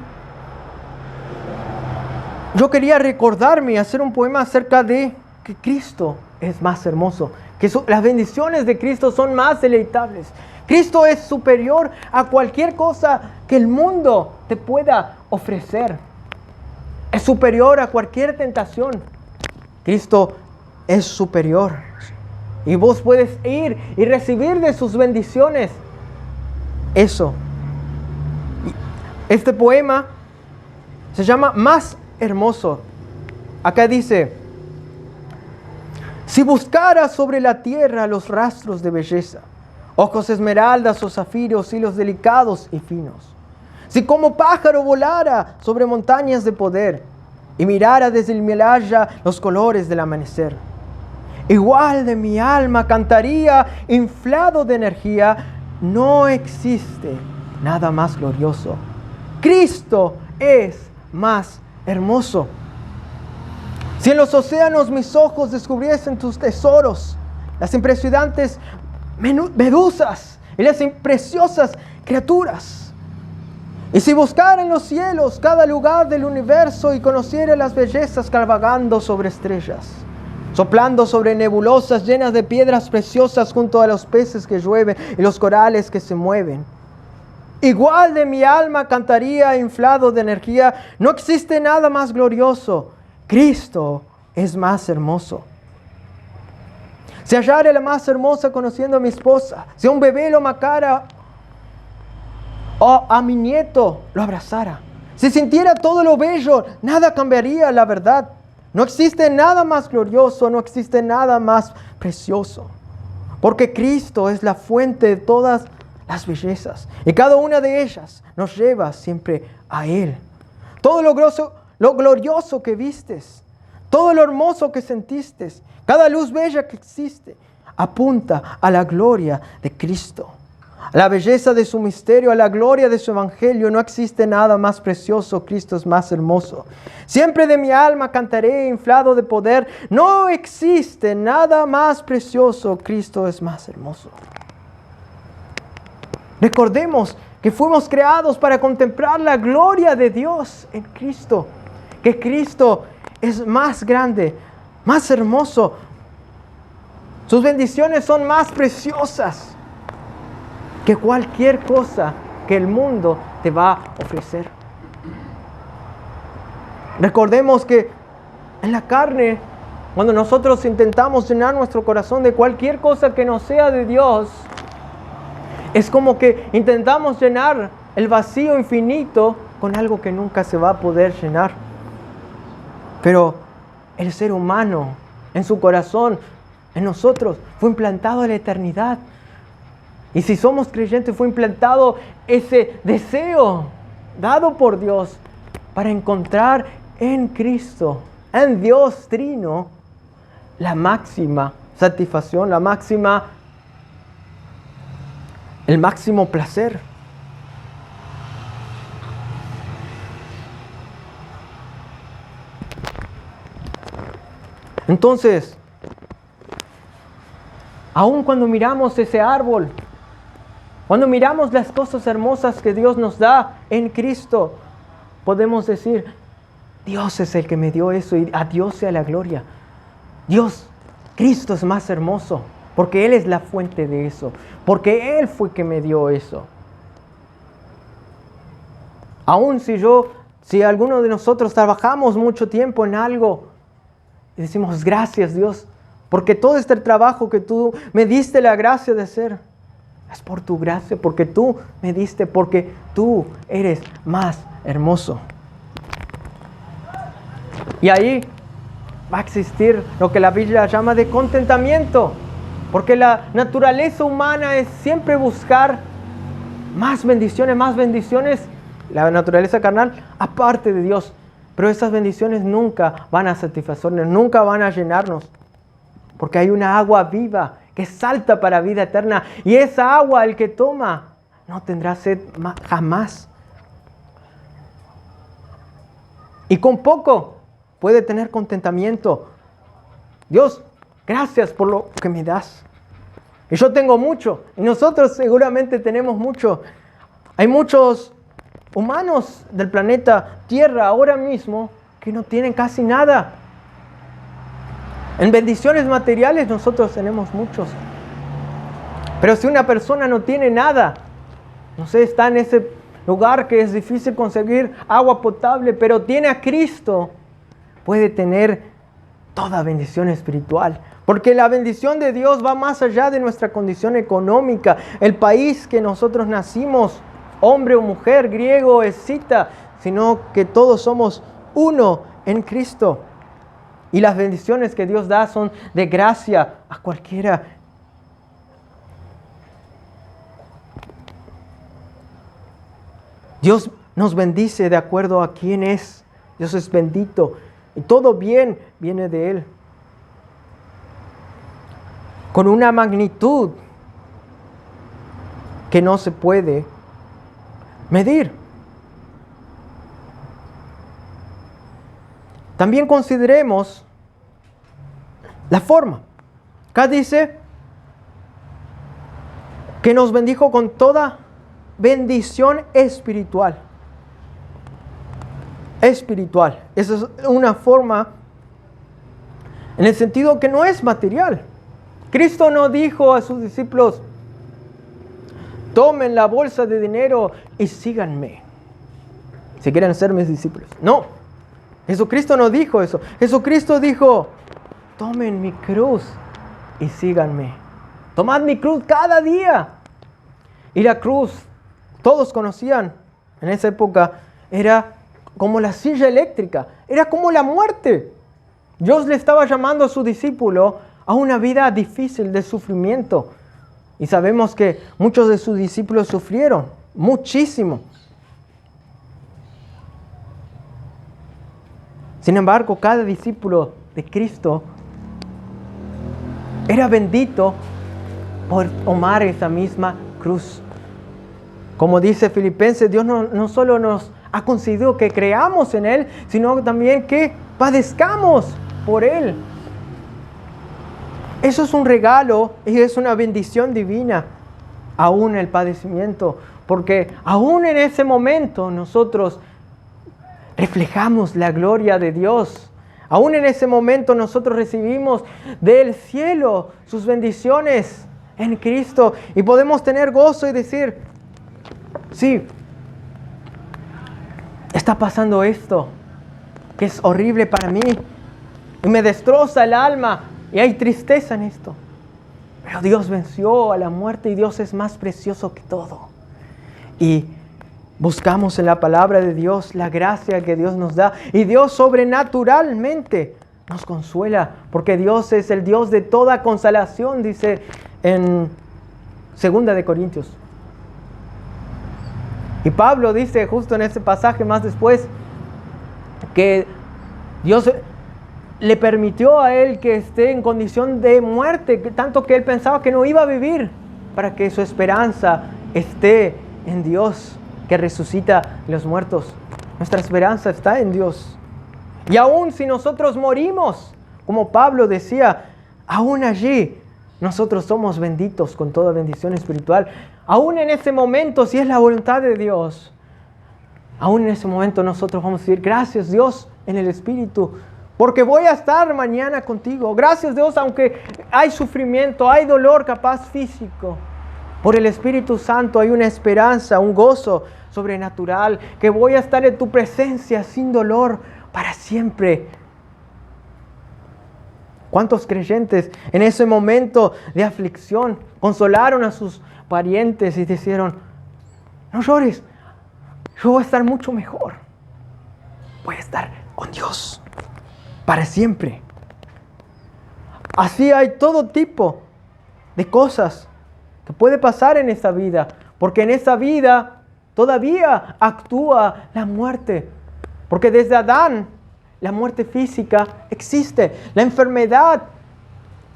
Speaker 1: yo quería recordarme y hacer un poema acerca de que Cristo es más hermoso, que las bendiciones de Cristo son más deleitables. Cristo es superior a cualquier cosa que el mundo te pueda ofrecer. Es superior a cualquier tentación. Cristo es superior. Y vos puedes ir y recibir de sus bendiciones eso. Este poema se llama Más hermoso. Acá dice: si buscaras sobre la tierra los rastros de belleza, ojos esmeraldas o zafiros, hilos delicados y finos, si como pájaro volara sobre montañas de poder y mirara desde el Himalaya los colores del amanecer, igual de mi alma cantaría inflado de energía. No existe nada más glorioso. Cristo es más hermoso. Si en los océanos mis ojos descubriesen tus tesoros, las impresionantes medusas y las preciosas criaturas, y si buscara en los cielos cada lugar del universo y conociera las bellezas cabalgando sobre estrellas, soplando sobre nebulosas llenas de piedras preciosas junto a los peces que llueven y los corales que se mueven, igual de mi alma cantaría inflado de energía. No existe nada más glorioso. Cristo es más hermoso. Si hallara la más hermosa conociendo a mi esposa, si a un bebé lo macara o a mi nieto lo abrazara, si sintiera todo lo bello, nada cambiaría la verdad. No existe nada más glorioso, no existe nada más precioso, porque Cristo es la fuente de todas las bellezas y cada una de ellas nos lleva siempre a Él. Todo lo glorioso que vistes, todo lo hermoso que sentiste, cada luz bella que existe, apunta a la gloria de Cristo, a la belleza de su misterio, a la gloria de su evangelio. No existe nada más precioso. Cristo es más hermoso. Siempre de mi alma cantaré inflado de poder. No existe nada más precioso. Cristo es más hermoso. Recordemos que fuimos creados para contemplar la gloria de Dios en Cristo, que Cristo es más grande, más hermoso. Sus bendiciones son más preciosas que cualquier cosa que el mundo te va a ofrecer. Recordemos que en la carne, cuando nosotros intentamos llenar nuestro corazón de cualquier cosa que no sea de Dios, es como que intentamos llenar el vacío infinito con algo que nunca se va a poder llenar. Pero el ser humano, en su corazón, en nosotros, fue implantado la eternidad. Y si somos creyentes, fue implantado ese deseo dado por Dios para encontrar en Cristo, en Dios Trino, la máxima satisfacción, el máximo placer. Entonces, aun cuando miramos ese árbol, cuando miramos las cosas hermosas que Dios nos da en Cristo, podemos decir: Dios es el que me dio eso y a Dios sea la gloria. Cristo es más hermoso, porque Él es la fuente de eso, porque Él fue que me dio eso. Aun si alguno de nosotros trabajamos mucho tiempo en algo y decimos: gracias Dios, porque todo este trabajo que tú me diste la gracia de hacer, es por tu gracia, porque tú me diste, porque tú eres más hermoso. Y ahí va a existir lo que la Biblia llama de contentamiento, porque la naturaleza humana es siempre buscar más bendiciones, la naturaleza carnal aparte de Dios. Pero esas bendiciones nunca van a satisfacernos, nunca van a llenarnos. Porque hay una agua viva que salta para vida eterna. Y esa agua, el que toma, no tendrá sed jamás. Y con poco puede tener contentamiento. Dios, gracias por lo que me das. Y yo tengo mucho. Y nosotros seguramente tenemos mucho. Hay muchos humanos del planeta Tierra ahora mismo que no tienen casi nada. En bendiciones materiales nosotros tenemos muchos. Pero si una persona no tiene nada, no sé, está en ese lugar que es difícil conseguir agua potable, pero tiene a Cristo, puede tener toda bendición espiritual. Porque la bendición de Dios va más allá de nuestra condición económica. El país que nosotros nacimos, hombre o mujer, griego o escita, sino que todos somos uno en Cristo. Y las bendiciones que Dios da son de gracia a cualquiera. Dios nos bendice de acuerdo a quién es. Dios es bendito. Y todo bien viene de Él. Con una magnitud que no se puede medir. También consideremos la forma. Acá dice que nos bendijo con toda bendición espiritual. Espiritual. Esa es una forma en el sentido que no es material. Cristo no dijo a sus discípulos: tomen la bolsa de dinero y síganme, si quieren ser mis discípulos. No, Jesucristo no dijo eso. Jesucristo dijo: tomen mi cruz y síganme. Tomad mi cruz cada día. Y la cruz, todos conocían en esa época, era como la silla eléctrica, era como la muerte. Dios le estaba llamando a su discípulo a una vida difícil de sufrimiento. Y sabemos que muchos de sus discípulos sufrieron muchísimo. Sin embargo, cada discípulo de Cristo era bendito por tomar esa misma cruz. Como dice Filipenses, Dios no solo nos ha concedido que creamos en Él, sino también que padezcamos por Él. Eso es un regalo y es una bendición divina, aún el padecimiento, porque aún en ese momento nosotros reflejamos la gloria de Dios. Aún en ese momento nosotros recibimos del cielo sus bendiciones en Cristo y podemos tener gozo y decir: sí, está pasando esto, que es horrible para mí y me destroza el alma. Y hay tristeza en esto. Pero Dios venció a la muerte y Dios es más precioso que todo. Y buscamos en la palabra de Dios la gracia que Dios nos da. Y Dios sobrenaturalmente nos consuela. Porque Dios es el Dios de toda consolación, dice en 2 de Corintios. Y Pablo dice justo en ese pasaje más después que Dios le permitió a él que esté en condición de muerte, tanto que él pensaba que no iba a vivir, para que su esperanza esté en Dios, que resucita a los muertos. Nuestra esperanza está en Dios. Y aún si nosotros morimos, como Pablo decía, aún allí nosotros somos benditos con toda bendición espiritual. Aún en ese momento, si es la voluntad de Dios, aún en ese momento nosotros vamos a decir: gracias Dios en el Espíritu, porque voy a estar mañana contigo. Gracias Dios, aunque hay sufrimiento, hay dolor capaz físico. Por el Espíritu Santo hay una esperanza, un gozo sobrenatural, que voy a estar en tu presencia sin dolor para siempre. ¿Cuántos creyentes en ese momento de aflicción consolaron a sus parientes y dijeron: no llores, yo voy a estar mucho mejor. Voy a estar con Dios para siempre? Así hay todo tipo de cosas que puede pasar en esta vida, porque en esta vida todavía actúa la muerte. Porque desde Adán, la muerte física existe. La enfermedad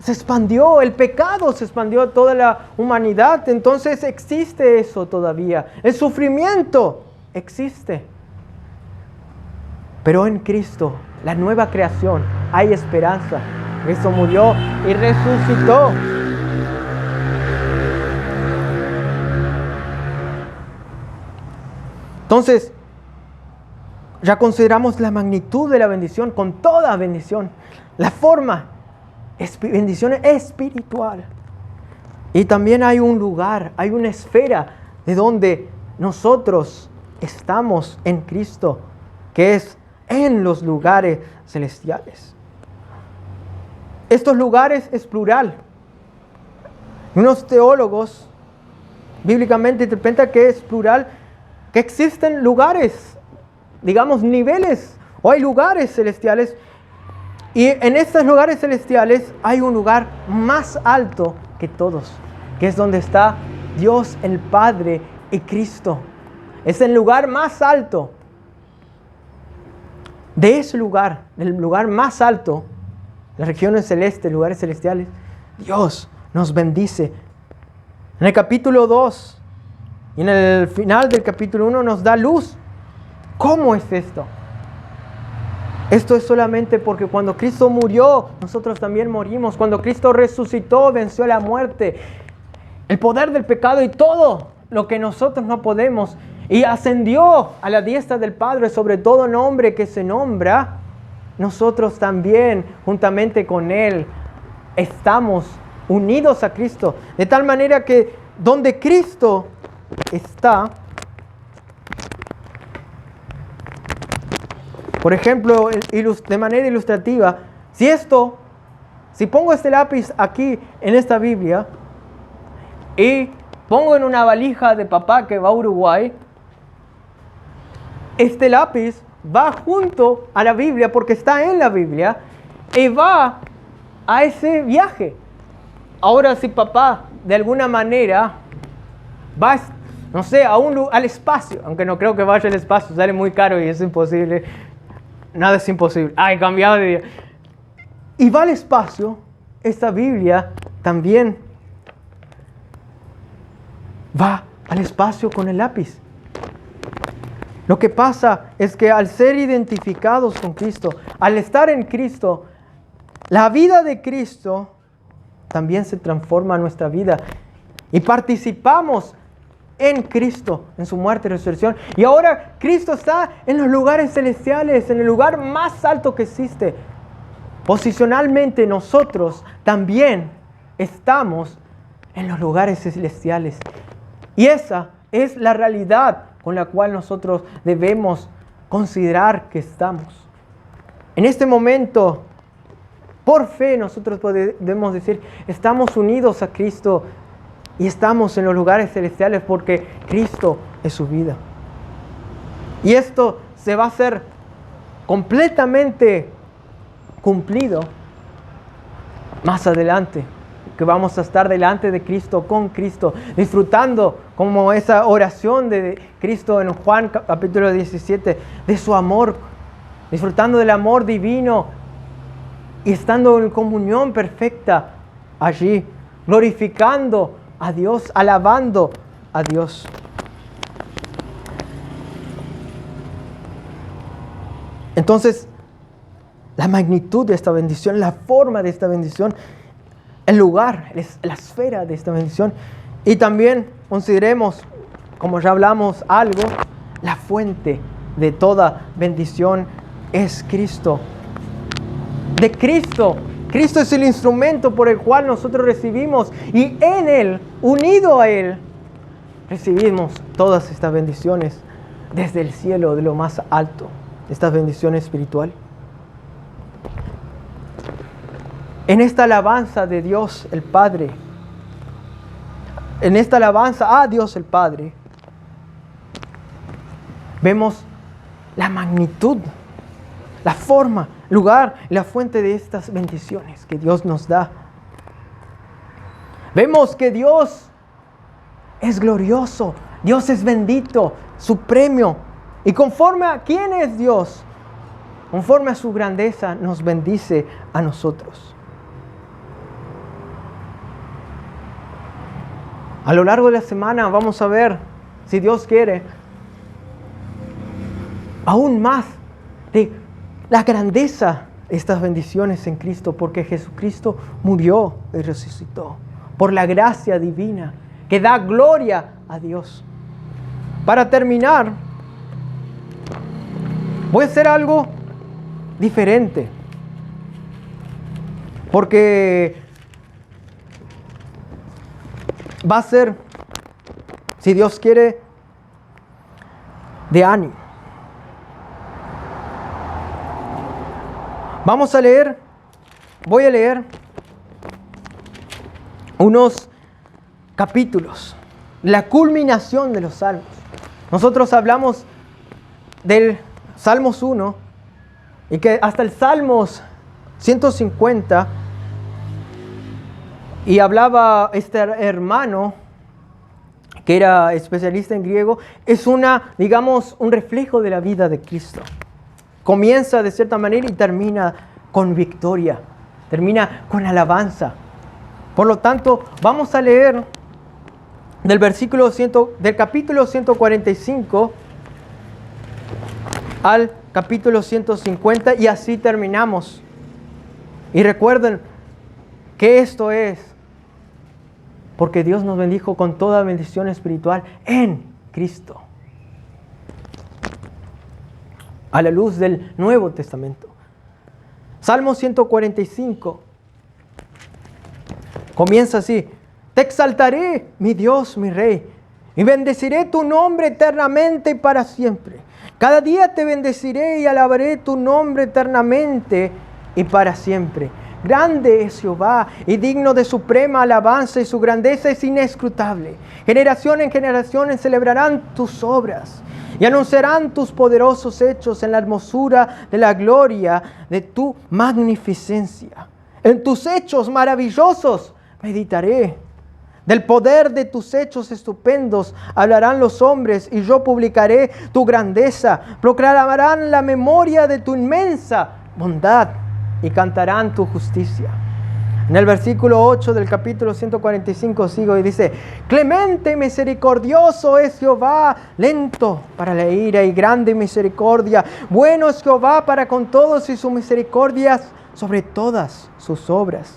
Speaker 1: se expandió, el pecado se expandió a toda la humanidad. Entonces existe eso todavía. El sufrimiento existe. Pero en Cristo, la nueva creación, hay esperanza. Cristo murió y resucitó. Entonces, ya consideramos la magnitud de la bendición con toda bendición. La forma, bendición espiritual. Y también hay un lugar, hay una esfera de donde nosotros estamos en Cristo, que es en los lugares celestiales. Estos lugares es plural. Unos teólogos bíblicamente interpretan que es plural, que existen lugares, digamos niveles, o hay lugares celestiales, y en estos lugares celestiales hay un lugar más alto que todos, que es donde está Dios el Padre y Cristo. Es el lugar más alto. De ese lugar, del lugar más alto, las regiones celestes, lugares celestiales, Dios nos bendice. En el capítulo 2 y en el final del capítulo 1 nos da luz. ¿Cómo es esto? Esto es solamente porque cuando Cristo murió, nosotros también morimos. Cuando Cristo resucitó, venció la muerte, el poder del pecado y todo lo que nosotros no podemos. Y ascendió a la diestra del Padre sobre todo nombre que se nombra. Nosotros también, juntamente con Él, estamos unidos a Cristo. De tal manera que donde Cristo está, por ejemplo, de manera ilustrativa, si pongo este lápiz aquí en esta Biblia y pongo en una valija de papá que va a Uruguay, este lápiz va junto a la Biblia porque está en la Biblia y va a ese viaje. Ahora si papá de alguna manera va, no sé, al espacio, aunque no creo que vaya al espacio, sale muy caro y es imposible. Nada es imposible. Ay, cambiado de día. Y va al espacio, esta Biblia también va al espacio con el lápiz. Lo que pasa es que al ser identificados con Cristo, al estar en Cristo, la vida de Cristo también se transforma en nuestra vida. Y participamos en Cristo, en su muerte y resurrección. Y ahora Cristo está en los lugares celestiales, en el lugar más alto que existe. Posicionalmente nosotros también estamos en los lugares celestiales. Y esa es la realidad con la cual nosotros debemos considerar que estamos. En este momento, por fe, nosotros podemos decir, estamos unidos a Cristo y estamos en los lugares celestiales porque Cristo es su vida. Y esto se va a hacer completamente cumplido más adelante, que vamos a estar delante de Cristo, con Cristo, disfrutando como esa oración de Cristo en Juan capítulo 17, de su amor, disfrutando del amor divino y estando en comunión perfecta allí, glorificando a Dios, alabando a Dios. Entonces, la magnitud de esta bendición, la forma de esta bendición, el lugar, la esfera de esta bendición. Y también consideremos, como ya hablamos algo, la fuente de toda bendición es Cristo. De Cristo. Cristo es el instrumento por el cual nosotros recibimos y en Él, unido a Él, recibimos todas estas bendiciones desde el cielo, de lo más alto, estas bendiciones espirituales. En esta alabanza de Dios el Padre, en esta alabanza a Dios el Padre, vemos la magnitud, la forma, lugar, la fuente de estas bendiciones que Dios nos da. Vemos que Dios es glorioso, Dios es bendito, su premio. Y conforme a quién es Dios, conforme a su grandeza, nos bendice a nosotros. A lo largo de la semana vamos a ver, si Dios quiere, aún más de la grandeza de estas bendiciones en Cristo, porque Jesucristo murió y resucitó por la gracia divina que da gloria a Dios. Para terminar, voy a hacer algo diferente, porque va a ser, si Dios quiere, de ánimo. Voy a leer unos capítulos, la culminación de los salmos. Nosotros hablamos del Salmos 1 y que hasta el Salmos 150, y hablaba este hermano que era especialista en griego, es un reflejo de la vida de Cristo. Comienza de cierta manera y termina con victoria, termina con alabanza. Por lo tanto, vamos a leer del capítulo 145 al capítulo 150 y así terminamos. Y recuerden que esto es porque Dios nos bendijo con toda bendición espiritual en Cristo, a la luz del Nuevo Testamento. Salmo 145 comienza así: Te exaltaré, mi Dios, mi Rey, y bendeciré tu nombre eternamente y para siempre. Cada día te bendeciré y alabaré tu nombre eternamente y para siempre. Grande es Jehová y digno de suprema alabanza, y su grandeza es inescrutable. Generación en generación celebrarán tus obras y anunciarán tus poderosos hechos en la hermosura de la gloria de tu magnificencia. En tus hechos maravillosos meditaré. Del poder de tus hechos estupendos hablarán los hombres, y yo publicaré tu grandeza. Proclamarán la memoria de tu inmensa bondad y cantarán tu justicia. En el versículo 8 del capítulo 145 sigo y dice: Clemente y misericordioso es Jehová, lento para la ira y grande misericordia. Bueno es Jehová para con todos, y su misericordia sobre todas sus obras.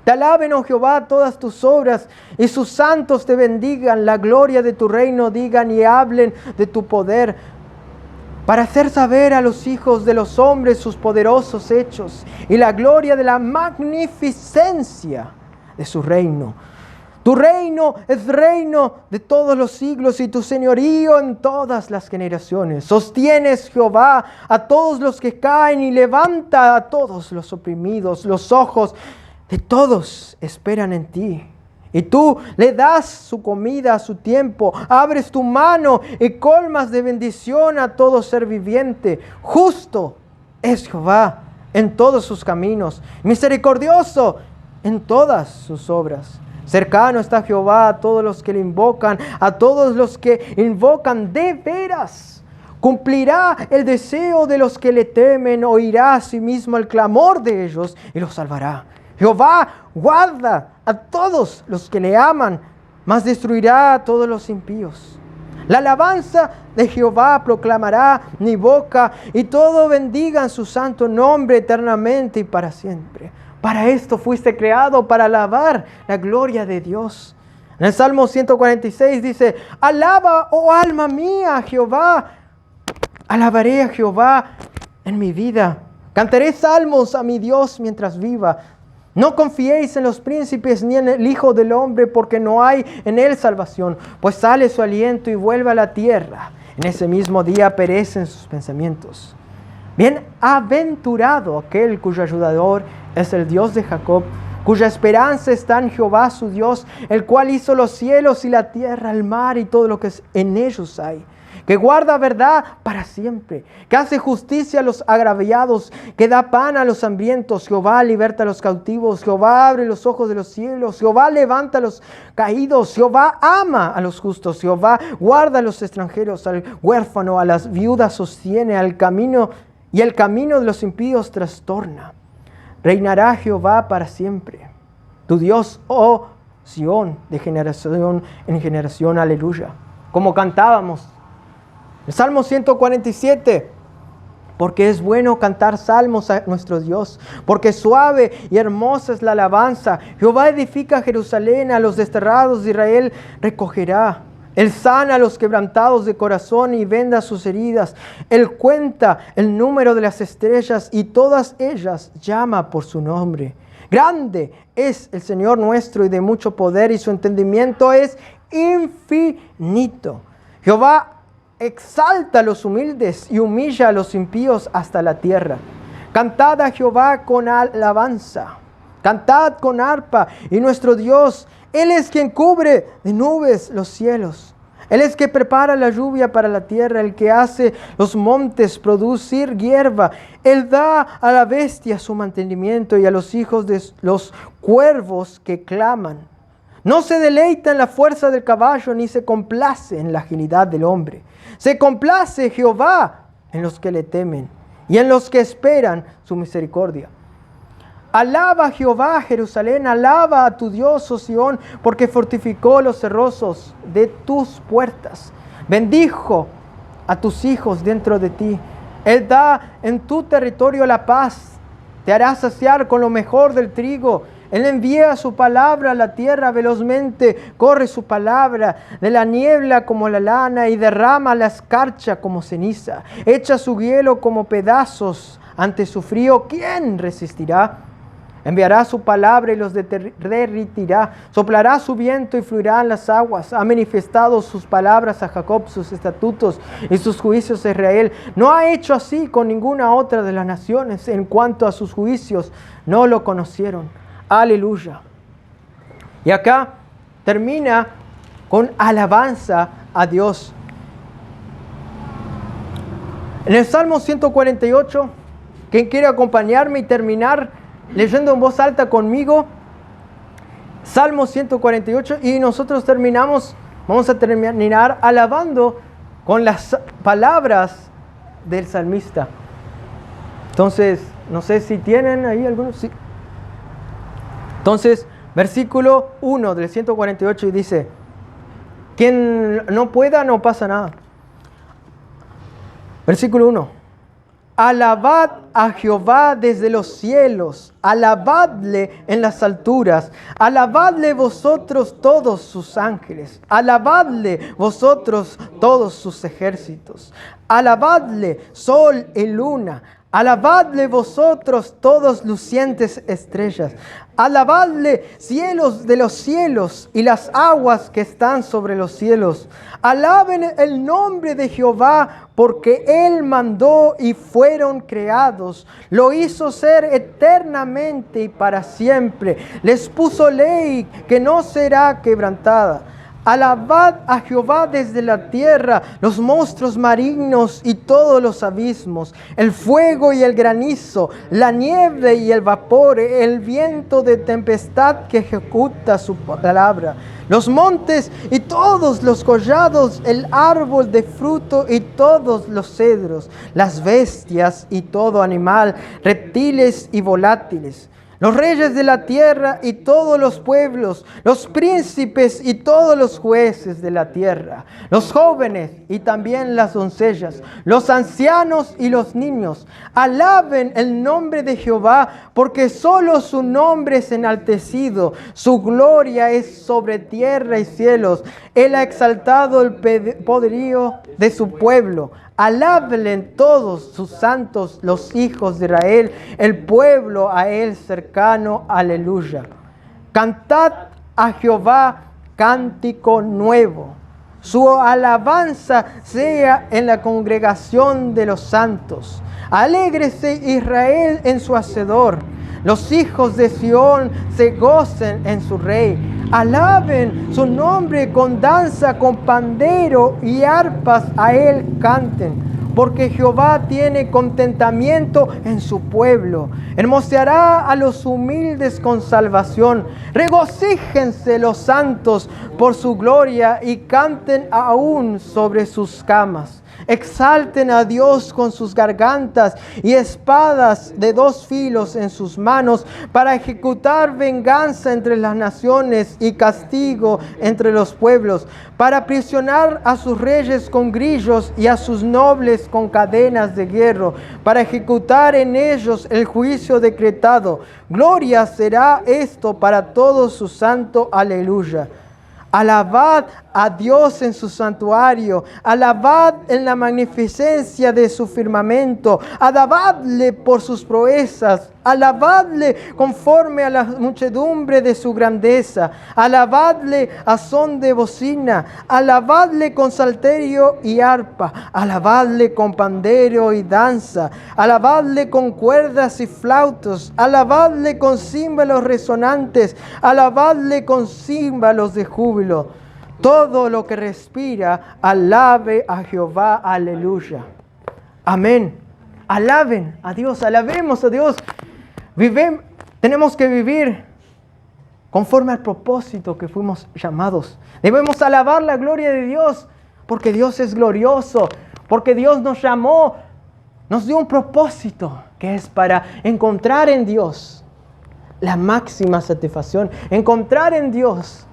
Speaker 1: Te alaben, oh Jehová, todas tus obras, y sus santos te bendigan. La gloria de tu reino digan y hablen de tu poder, para hacer saber a los hijos de los hombres sus poderosos hechos y la gloria de la magnificencia de su reino. Tu reino es reino de todos los siglos, y tu señorío en todas las generaciones. Sostienes, Jehová, a todos los que caen, y levanta a todos los oprimidos. Los ojos de todos esperan en ti, y tú le das su comida a su tiempo. Abres tu mano y colmas de bendición a todo ser viviente. Justo es Jehová en todos sus caminos, misericordioso en todas sus obras. Cercano está Jehová a todos los que le invocan, a todos los que invocan de veras. Cumplirá el deseo de los que le temen, oirá a sí mismo el clamor de ellos y los salvará. Jehová guarda a todos los que le aman, mas destruirá a todos los impíos. La alabanza de Jehová proclamará mi boca, y todo bendigan su santo nombre eternamente y para siempre. Para esto fuiste creado, para alabar la gloria de Dios. En el Salmo 146 dice: Alaba, oh alma mía, a Jehová. Alabaré a Jehová en mi vida. Cantaré salmos a mi Dios mientras viva. No confiéis en los príncipes ni en el Hijo del Hombre, porque no hay en él salvación, pues sale su aliento y vuelve a la tierra. En ese mismo día perecen sus pensamientos. Bienaventurado aquel cuyo ayudador es el Dios de Jacob, cuya esperanza está en Jehová su Dios, el cual hizo los cielos y la tierra, el mar y todo lo que en ellos hay. que guarda verdad para siempre, que hace justicia a los agraviados, que da pan a los hambrientos. Jehová liberta a los cautivos, Jehová abre los ojos de los cielos, Jehová levanta a los caídos, Jehová ama a los justos, Jehová guarda a los extranjeros, al huérfano, a las viudas sostiene, al camino y el camino de los impíos trastorna. Reinará Jehová para siempre, tu Dios, oh Sión, de generación en generación, aleluya. Como cantábamos, el Salmo 147, porque es bueno cantar salmos a nuestro Dios, porque suave y hermosa es la alabanza. Jehová edifica Jerusalén, a los desterrados de Israel recogerá. Él sana a los quebrantados de corazón y venda sus heridas. Él cuenta el número de las estrellas y todas ellas llama por su nombre. Grande es el Señor nuestro y de mucho poder, y su entendimiento es infinito. Jehová exalta a los humildes y humilla a los impíos hasta la tierra. Cantad a Jehová con alabanza, cantad con arpa, y nuestro Dios, Él es quien cubre de nubes los cielos. Él es que prepara la lluvia para la tierra, el que hace los montes producir hierba. Él da a la bestia su mantenimiento y a los hijos de los cuervos que claman. No se deleita en la fuerza del caballo, ni se complace en la agilidad del hombre. Se complace Jehová en los que le temen y en los que esperan su misericordia. Alaba a Jehová, Jerusalén, alaba a tu Dios, oh Sión, porque fortificó los cerrozos de tus puertas. Bendijo a tus hijos dentro de ti. Él da en tu territorio la paz. Te hará saciar con lo mejor del trigo. Él envía su palabra a la tierra velozmente. Corre su palabra de la niebla como la lana y derrama la escarcha como ceniza. Echa su hielo como pedazos ante su frío. ¿Quién resistirá? Enviará su palabra y los derritirá. Soplará su viento y fluirán las aguas. Ha manifestado sus palabras a Jacob, sus estatutos y sus juicios a Israel. No ha hecho así con ninguna otra de las naciones. En cuanto a sus juicios, no lo conocieron. Aleluya. Y acá termina con alabanza a Dios. En el Salmo 148, quien quiere acompañarme y terminar leyendo en voz alta conmigo, Salmo 148, y nosotros vamos a terminar alabando con las palabras del salmista. Entonces, no sé si tienen ahí algunos. Sí. Entonces, versículo 1 del 148 y dice: quien no pueda, no pasa nada. Versículo 1. Alabad a Jehová desde los cielos, alabadle en las alturas, alabadle vosotros todos sus ángeles, alabadle vosotros todos sus ejércitos, alabadle sol y luna, alabadle vosotros todos lucientes estrellas, alabadle cielos de los cielos y las aguas que están sobre los cielos. Alaben el nombre de Jehová, porque Él mandó y fueron creados. Lo hizo ser eternamente y para siempre. Les puso ley que no será quebrantada. Alabad a Jehová desde la tierra, los monstruos marinos y todos los abismos, el fuego y el granizo, la nieve y el vapor, el viento de tempestad que ejecuta su palabra, los montes y todos los collados, el árbol de fruto y todos los cedros, las bestias y todo animal, reptiles y volátiles, los reyes de la tierra y todos los pueblos, los príncipes y todos los jueces de la tierra, los jóvenes y también las doncellas, los ancianos y los niños. Alaben el nombre de Jehová, porque solo su nombre es enaltecido. Su gloria es sobre tierra y cielos. Él ha exaltado el poderío de su pueblo. Alábenle todos sus santos, los hijos de Israel, el pueblo a él cercano. Aleluya. Cantad a Jehová cántico nuevo. Su alabanza sea en la congregación de los santos. Alégrese Israel en su Hacedor. Los hijos de Sión se gocen en su rey. Alaben su nombre con danza, con pandero y arpas a Él canten. Porque Jehová tiene contentamiento en su pueblo. Hermoseará a los humildes con salvación. Regocíjense los santos por su gloria y canten aún sobre sus camas. Exalten a Dios con sus gargantas y espadas de 2 filos en sus manos para ejecutar venganza entre las naciones y castigo entre los pueblos, para aprisionar a sus reyes con grillos y a sus nobles con cadenas de hierro, para ejecutar en ellos el juicio decretado. Gloria será esto para todo su santo. Aleluya. Alabad a Dios en su santuario, alabad en la magnificencia de su firmamento, alabadle por sus proezas, alabadle conforme a la muchedumbre de su grandeza, alabadle a son de bocina, alabadle con salterio y arpa, alabadle con pandero y danza, alabadle con cuerdas y flautos, alabadle con címbalos resonantes, alabadle con címbalos de júbilo. Todo lo que respira, alabe a Jehová. Aleluya. Amén. Alaben a Dios, alabemos a Dios. Tenemos que vivir conforme al propósito que fuimos llamados. Debemos alabar la gloria de Dios, porque Dios es glorioso, porque Dios nos llamó, nos dio un propósito, que es para encontrar en Dios la máxima satisfacción, encontrar en Dios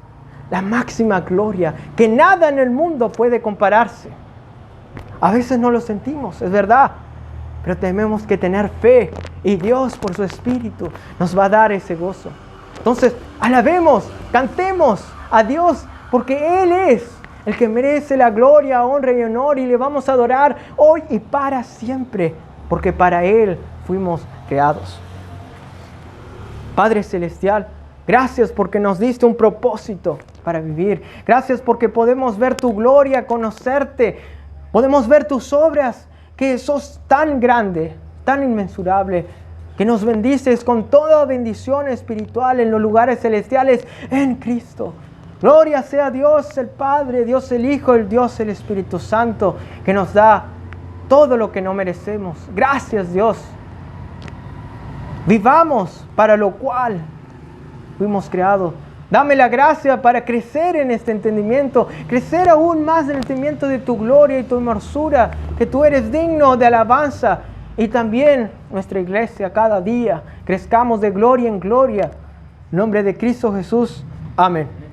Speaker 1: la máxima gloria, que nada en el mundo puede compararse. A veces no lo sentimos, es verdad, pero tenemos que tener fe y Dios por su Espíritu nos va a dar ese gozo. Entonces, alabemos, cantemos a Dios, porque Él es el que merece la gloria, honra y honor, y le vamos a adorar hoy y para siempre, porque para Él fuimos creados. Padre Celestial, gracias porque nos diste un propósito para vivir. Gracias porque podemos ver tu gloria, conocerte. Podemos ver tus obras, que sos tan grande, tan inmensurable, que nos bendices con toda bendición espiritual en los lugares celestiales en Cristo. Gloria sea Dios el Padre, Dios el Hijo, el Dios el Espíritu Santo, que nos da todo lo que no merecemos. Gracias, Dios. Vivamos para lo cual fuimos creados. Dame la gracia para crecer en este entendimiento, crecer aún más en el entendimiento de tu gloria y tu hermosura, que tú eres digno de alabanza. Y también nuestra iglesia cada día crezcamos de gloria en gloria. En nombre de Cristo Jesús. Amén.